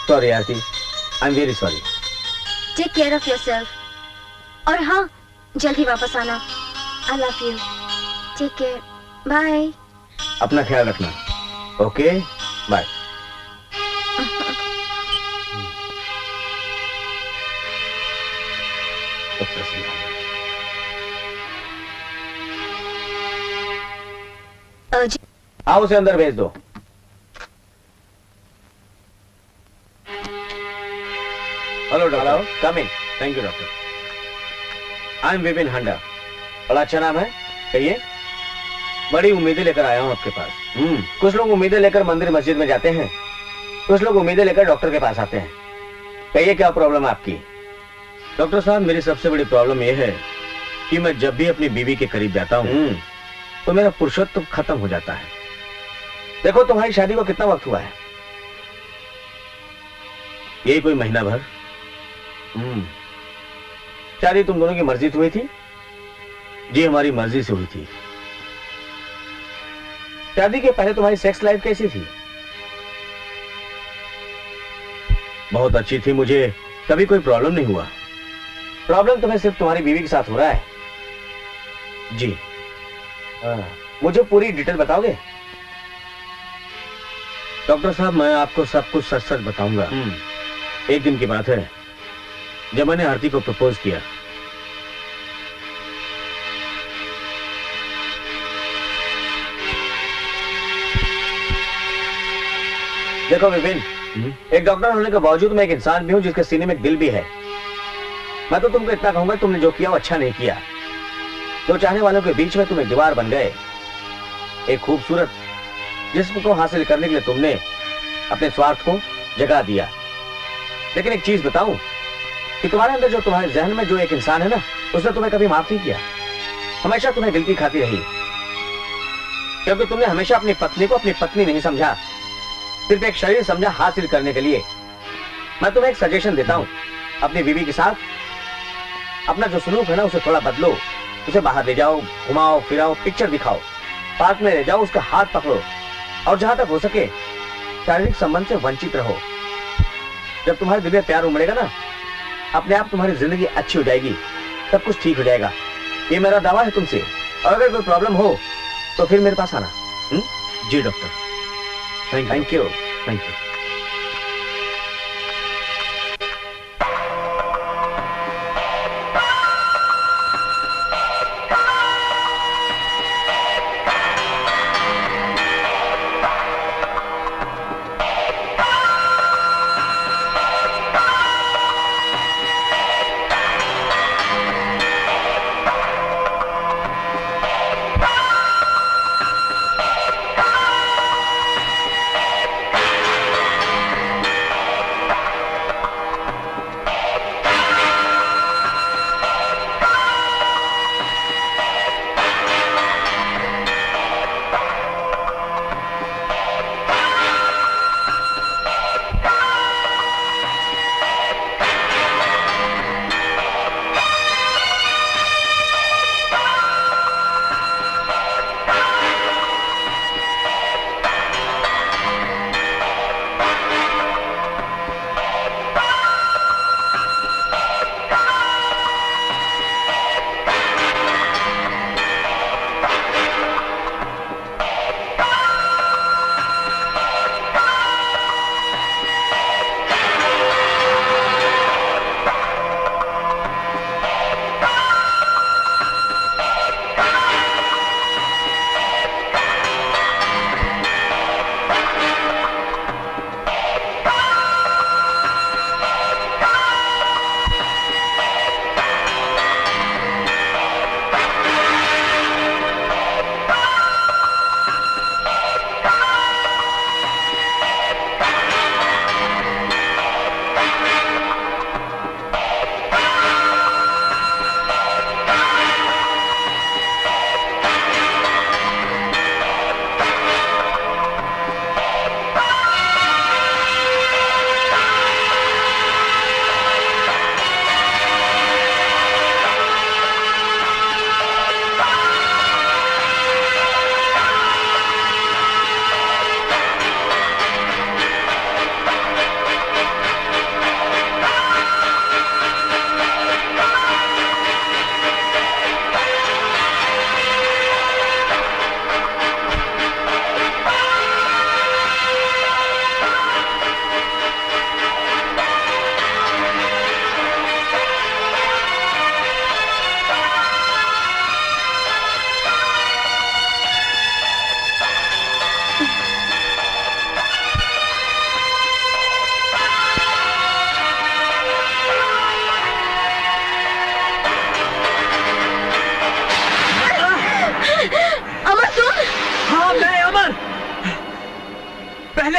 sorry Aarti, I am very sorry. Take care of yourself, और हाँ जल्दी वापस आना। I love you, take care, bye. अपना ख्याल रखना, ओके बाय। आओ, उसे अंदर भेज दो। Hello doctor, come in. Thank you doctor. I am Vipin हंडा। बड़ा अच्छा नाम है, कहिए। बड़ी उम्मीदें लेकर आया हूं आपके पास। कुछ लोग उम्मीदें लेकर मंदिर मस्जिद में जाते हैं, कुछ लोग उम्मीदें लेकर डॉक्टर के पास आते हैं। कहिए क्या प्रॉब्लम है आपकी? डॉक्टर साहब, मेरी सबसे बड़ी प्रॉब्लम यह है कि मैं जब भी अपनी बीवी के करीब जाता हूं तो मेरा पुरुषत्व खत्म हो जाता है। देखो तुम्हारी शादी को कितना वक्त हुआ है? यही कोई महीना भर। शादी तुम दोनों की मर्जी से हुई थी? जी हमारी मर्जी से हुई थी। शादी के पहले तुम्हारी सेक्स लाइफ कैसी थी? बहुत अच्छी थी, मुझे कभी कोई प्रॉब्लम नहीं हुआ। प्रॉब्लम तुम्हें सिर्फ तुम्हारी बीवी के साथ हो रहा है। जी मुझे पूरी डिटेल बताओगे? डॉक्टर साहब, मैं आपको सब कुछ सच सच बताऊंगा। एक दिन की बात है जब मैंने आरती को प्रपोज किया। देखो विपिन, एक डॉक्टर होने के बावजूद मैं एक इंसान भी हूं जिसके सीने में दिल भी है। मैं तो तुमको इतना कहूंगा, तुमने जो किया वो अच्छा नहीं किया। दो चाहने वालों के बीच में तुम एक दीवार बन गए। एक खूबसूरत जिस्म को हासिल करने के लिए तुमने अपने स्वार्थ को जगा दिया। लेकिन एक चीज बताऊं कि तुम्हारे अंदर जो, तुम्हारे जहन में जो एक इंसान है ना, उसने तुम्हें कभी माफ नहीं किया। हमेशा तुम्हें गिल्टी खाती रही, क्योंकि तुमने हमेशा अपनी पत्नी को अपनी पत्नी नहीं समझा, सिर्फ एक शरीर समझा हासिल करने के लिए। मैं तुम्हें एक सजेशन देता हूं, अपनी बीवी के साथ अपना जो सलूक है ना उसे थोड़ा बदलो। उसे बाहर ले जाओ, घुमाओ फिराओ, पिक्चर दिखाओ, पार्क में ले जाओ, उसका हाथ पकड़ो, और जहां तक हो सके शारीरिक संबंध से वंचित रहो। जब तुम्हारे दिल में प्यार उमड़ेगा ना, अपने आप तुम्हारी जिंदगी अच्छी हो जाएगी, सब कुछ ठीक हो जाएगा। ये मेरा दावा है तुमसे। और अगर कोई प्रॉब्लम हो तो फिर मेरे पास आना। जी doctor, thank you. Thank you.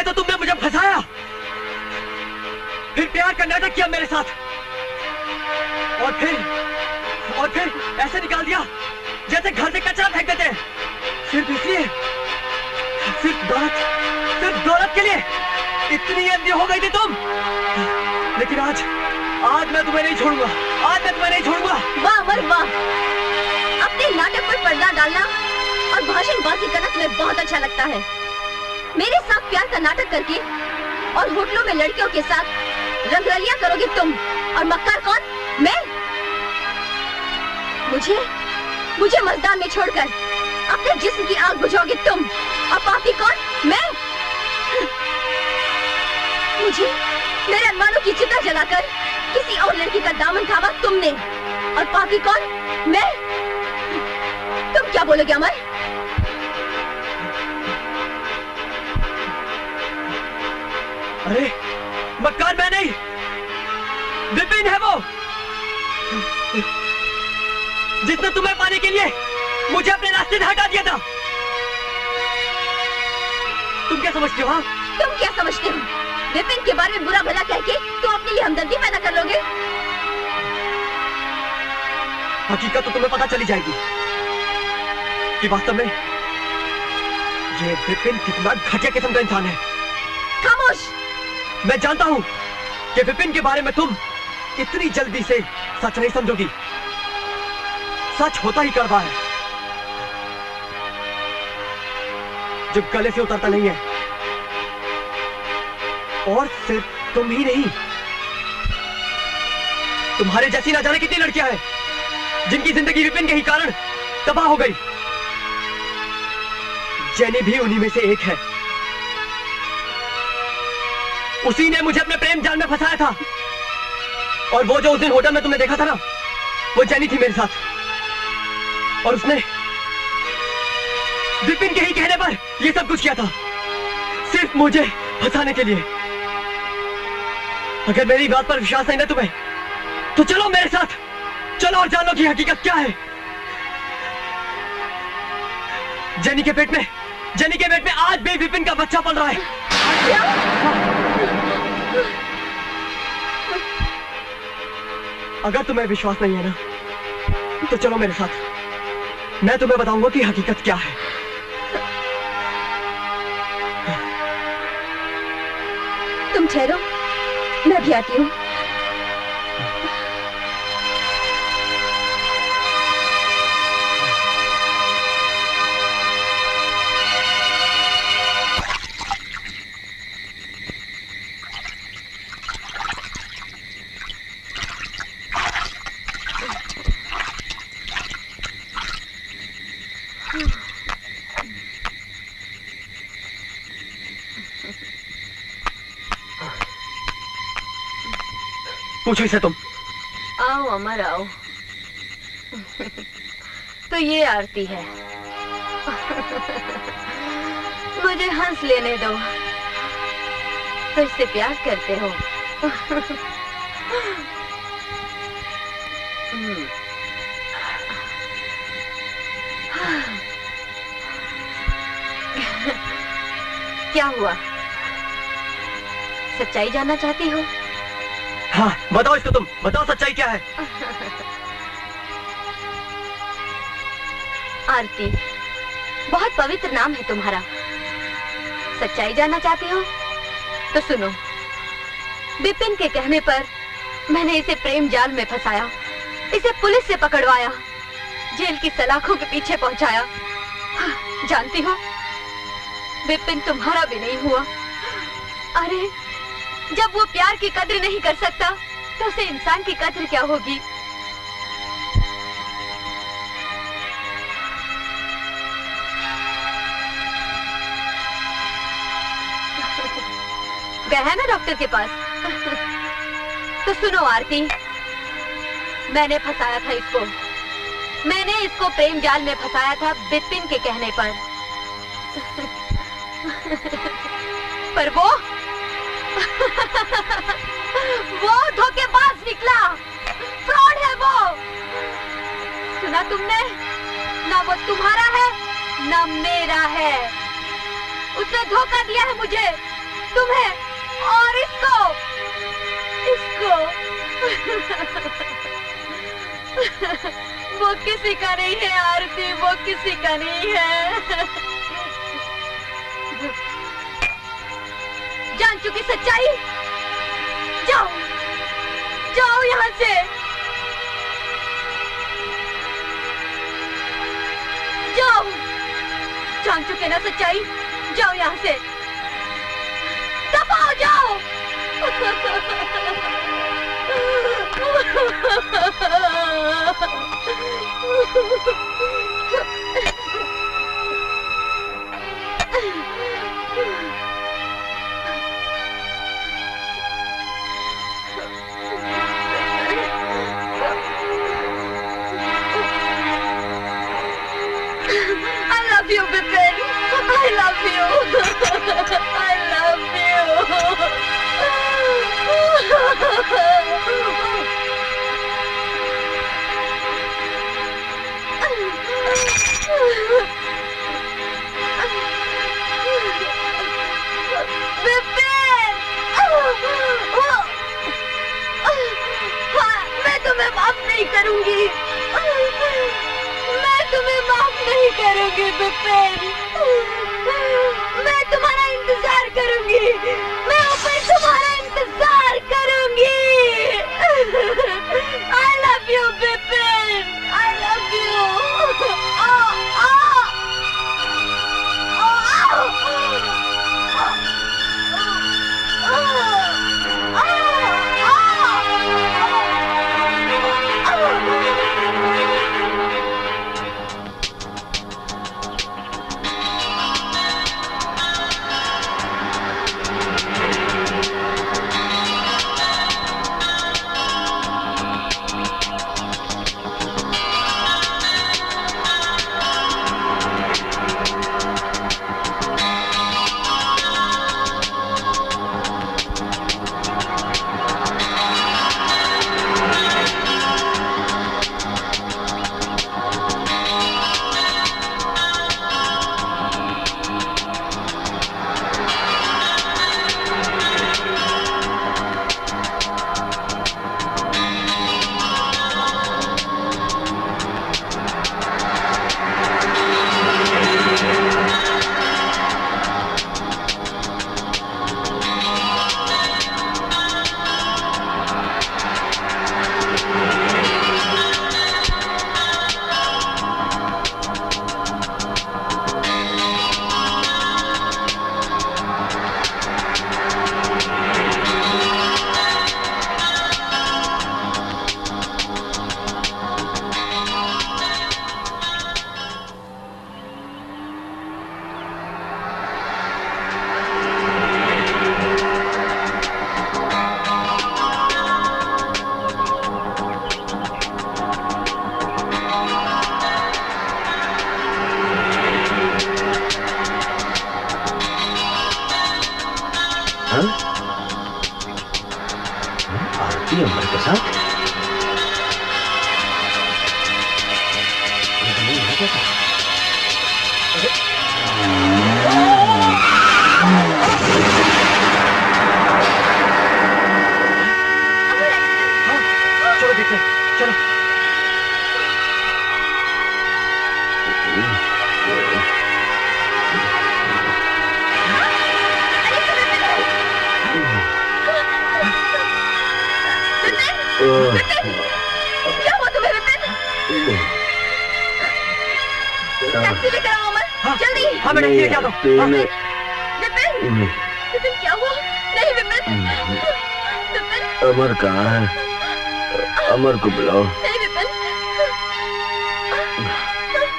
पहले तो तुमने मुझे फंसाया, फिर प्यार का नाटक किया मेरे साथ, और फिर ऐसे निकाल दिया जैसे घर से कचरा फेंक देते हैं। सिर्फ इसलिए, सिर्फ दौलत के लिए इतनी अंधी हो गई थी तुम। लेकिन आज मैं तुम्हें नहीं छोड़ूंगा, आज मैं तुम्हें नहीं छोड़ूंगा। वाह अमर वाह, अपने नाटक पर पर्दा डालना और भाषणबाजी करना तुम्हें बहुत अच्छा लगता है। मेरे साथ प्यार का नाटक करके और होटलों में लड़कियों के साथ रंगरलियां करोगे तुम, और मक्कार कौन? मैं? मुझे मजदार में छोड़कर अपने जिस्म की आग बुझाओगे तुम, और पापी कौन? मैं? मुझे मेरे अरमानों की चिता जलाकर किसी और लड़की का दामन थामा तुमने, और पापी कौन? मैं? तुम क्या बोलोगे अमर? अरे मक्कार मैं नहीं, विपिन है वो, जिसने तुम्हें पाने के लिए मुझे अपने रास्ते से हटा दिया था। तुम क्या समझते हो? हाँ, तुम क्या समझते हो? विपिन के बारे में बुरा भला कह के तुम अपने लिए हमदर्दी पैदा कर लोगे। हकीकत तो तुम्हें पता चली जाएगी कि वास्तव में ये विपिन कितना घटिया किस्म का इंसान है। खामोश! मैं जानता हूं कि विपिन के बारे में तुम इतनी जल्दी से सच नहीं समझोगी। सच होता ही कड़वा है, जो गले से उतरता नहीं है। और सिर्फ तुम ही नहीं, तुम्हारे जैसी ना जाने कितनी लड़कियां हैं जिनकी जिंदगी विपिन के ही कारण तबाह हो गई। जेनी भी उन्हीं में से एक है। उसी ने मुझे अपने प्रेम जाल में फंसाया था, और वो जो उस दिन होटल में तुमने देखा था ना, वो जेनी थी मेरे साथ। और उसने विपिन के ही कहने पर ये सब कुछ किया था, सिर्फ मुझे फंसाने के लिए। अगर मेरी बात पर विश्वास नहीं ना तुम्हें, तो चलो मेरे साथ, चलो और जानो कि हकीकत क्या है। जेनी के पेट में आज भी विपिन का बच्चा पल रहा है। अगर तुम्हें विश्वास नहीं है ना, तो चलो मेरे साथ, मैं तुम्हें बताऊंगा कि हकीकत क्या है। तुम ठहरो, मैं भी आती हूँ। पूछो इसे तुम। आओ अमर आओ। तो ये आरती है। मुझे हंस लेने दो। तो इससे प्यार करते हो? क्या हुआ? सच्चाई जानना चाहती हो? हाँ, बताओ इसको तुम, बताओ सच्चाई क्या है। आरती, बहुत पवित्र नाम है तुम्हारा। सच्चाई जानना चाहती हो? तो सुनो। विपिन के कहने पर मैंने इसे प्रेम जाल में फंसाया, इसे पुलिस से पकड़वाया, जेल की सलाखों के पीछे पहुंचाया। जानती हो, विपिन तुम्हारा भी नहीं हुआ। अरे, जब वो प्यार की कद्र नहीं कर सकता, तो उसे इंसान की कद्र क्या होगी? गया है ना डॉक्टर के पास? तो सुनो आरती, मैंने फंसाया था इसको। मैंने इसको प्रेम जाल में फंसाया था विपिन के कहने पर। पर वो धोखेबाज निकला, फ्रॉड है वो। सुना तुमने? ना वो तुम्हारा है, ना मेरा है। उसने धोखा दिया है मुझे, तुम्हें और इसको वो किसी का नहीं है आरती, वो किसी का नहीं है। जान चुकी सच्चाई, जाओ जाओ यहाँ से, जाओ। जान चुके ना सच्चाई, जाओ यहाँ से, दफा हो जाओ। I love you, Bipin. I love you. I love you. Bipin! मैं तुम्हें माफ नहीं करूंगी, मैं तुम्हें माफ नहीं करूंगी बिपिन। मैं तुम्हारा इंतजार करूंगी, मैं ऊपर तुम्हारा इंतजार करूंगी। I love you Bipin, I love you। आरती अमर के साथ चलो देखते हैं, चलो। क्या हुआ तुम्हें विपिन? टैक्सी लेकर आओ अमर, जल्दी। हाँ मैं टैक्सी लेके आता हूँ। विपिन, विपिन क्या हुआ? नहीं विपिन, विपिन। अमर कहाँ है? अमर को बुलाओ। नहीं विपिन।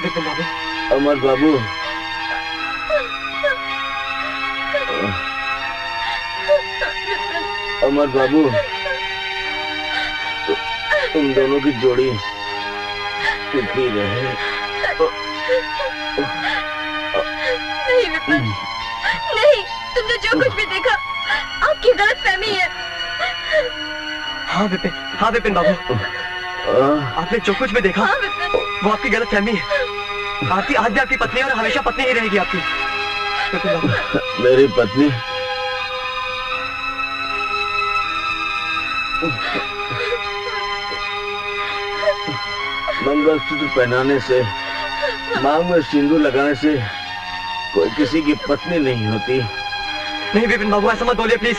विपिन बाबू। अमर बाबू। अमर बाबू, तुम दोनों की जोड़ी टूटी रहे। नहीं विपिन, नहीं, तुमने जो कुछ भी देखा आपकी गलतफहमी है। हाँ विपिन बाबू, आपने जो कुछ भी देखा वो आपकी गलतफहमी है। आरती आज भी आपकी पत्नी और हमेशा पत्नी ही रहेगी आपकी। विपिन बाबू। मेरी पत्नी मंगलसूत्र पहनाने से, मांग में सिंदूर लगाने से कोई किसी की पत्नी नहीं होती। नहीं विपिन बाबू, ऐसा मत बोलिए प्लीज।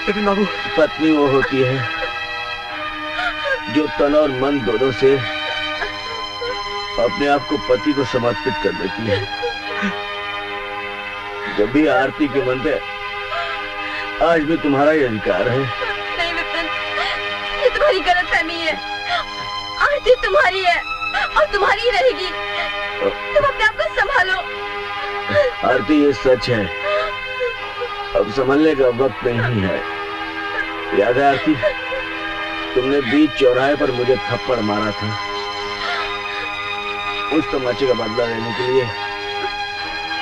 विपिन बाबू, पत्नी वो होती है जो तन और मन दोनों से अपने आप को पति को समर्पित कर देती है। जब भी आरती के मन पे आज भी तुम्हारा ही अधिकार है। नहीं विपिन, ये तुम्हारी गलतफहमी है। आरती तुम्हारी है और तुम्हारी ही रहेगी। तुम अपने आप को संभालो। आरती, ये सच है, अब संभलने का वक्त नहीं है। याद है आरती, तुमने बीच चौराहे पर मुझे थप्पड़ मारा था। उस तमाचे का बदला लेने के लिए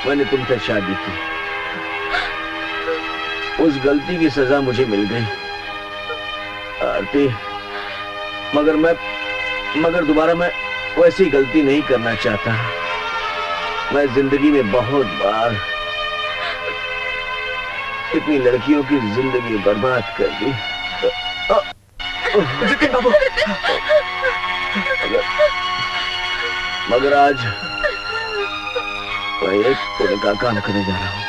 मैंने तुमसे शादी की। उस गलती की सजा मुझे मिल गई आरती, मगर दोबारा मैं वैसी गलती नहीं करना चाहता। मैं जिंदगी में बहुत बार इतनी लड़कियों की जिंदगी बर्बाद कर दी। विपिन बाबू, मगर आज मैं एक पुण्य का काम करने जा रहा हूँ।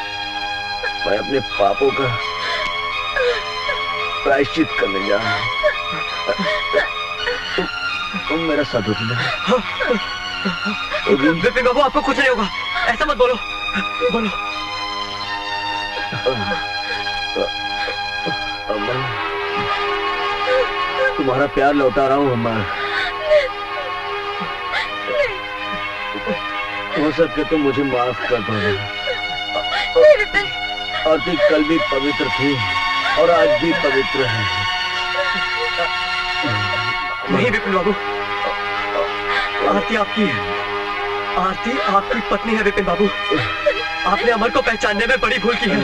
मैं अपने पापों का प्रायश्चित करने जा रहा हूँ। तुम मेरा साथ दोगी ना? विपिन बाबू, आपको कुछ नहीं होगा, ऐसा मत बोलो। बोलो। अमर, तुम्हारा प्यार लौटा रहा हूँ अमर। हो सके तो मुझे माफ कर दो। आरती कल भी पवित्र थी और आज भी पवित्र है। नहीं विपिन बाबू, आरती आपकी है। आरती आपकी पत्नी है विपिन बाबू। आपने अमर को पहचानने में बड़ी भूल की है।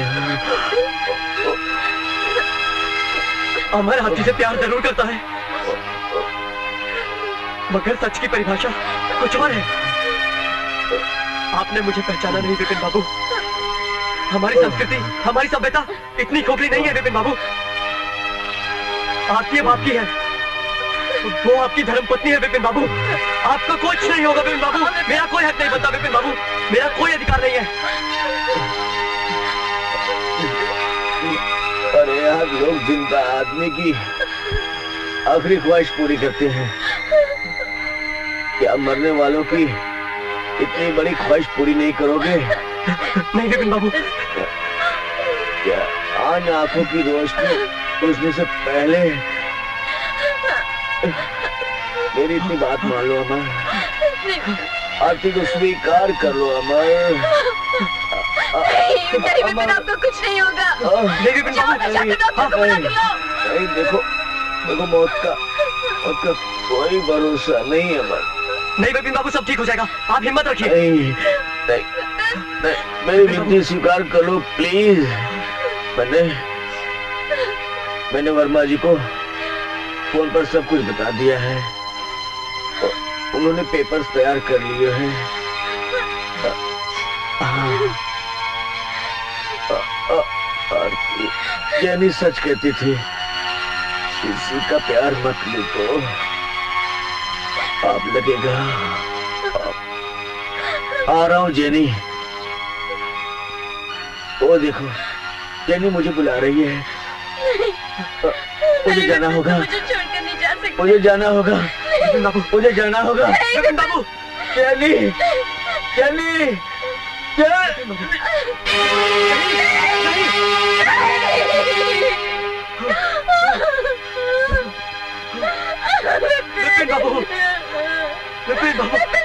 अमर आरती से प्यार जरूर करता है, मगर सच की परिभाषा कुछ और है। आपने मुझे पहचाना नहीं विपिन बाबू। हमारी संस्कृति, हमारी सभ्यता इतनी खोखली नहीं है विपिन बाबू। आरती अब आपकी है, वो आपकी धर्मपत्नी है विपिन बाबू। आपका कुछ नहीं होगा विपिन बाबू। मेरा कोई हक नहीं बनता विपिन बाबू, मेरा कोई अधिकार नहीं है। अरे यार, लोग जिंदा आदमी की आखिरी ख्वाहिश पूरी करते हैं, क्या मरने वालों की इतनी बड़ी ख्वाहिश पूरी नहीं करोगे? नहीं विपिन बाबू। क्या आन आंखों की रोशनी बुझने से पहले मेरी इतनी बात मान लो अमर। आरती को स्वीकार कर लो अमर। विपिन, आपको कुछ नहीं होगा। नहीं विपिन बाबू, नहीं, देखो मौत का कोई भरोसा नहीं है अमर। नहीं विपिन बाबू, सब ठीक हो जाएगा, आप हिम्मत रखिए। नहीं, मेरी विनती स्वीकार कर लो प्लीज। मैंने वर्मा जी को फोन पर सब कुछ बता दिया है। उन्होंने पेपर्स तैयार कर लिए हैं। जेनी सच कहती थी, किसी का प्यार मत लूटो, आप लगेगा। आ रहा हूँ जेनी। वो देखो, जेनी मुझे बुला रही है। मुझे जाना होगा, मुझे छोड़कर नहीं जा सकते। मुझे जाना होगा, मुझे जाना होगा। विपिन बाबू, जेनी, जेनी, विपिन बाबू, विपिन बाबू।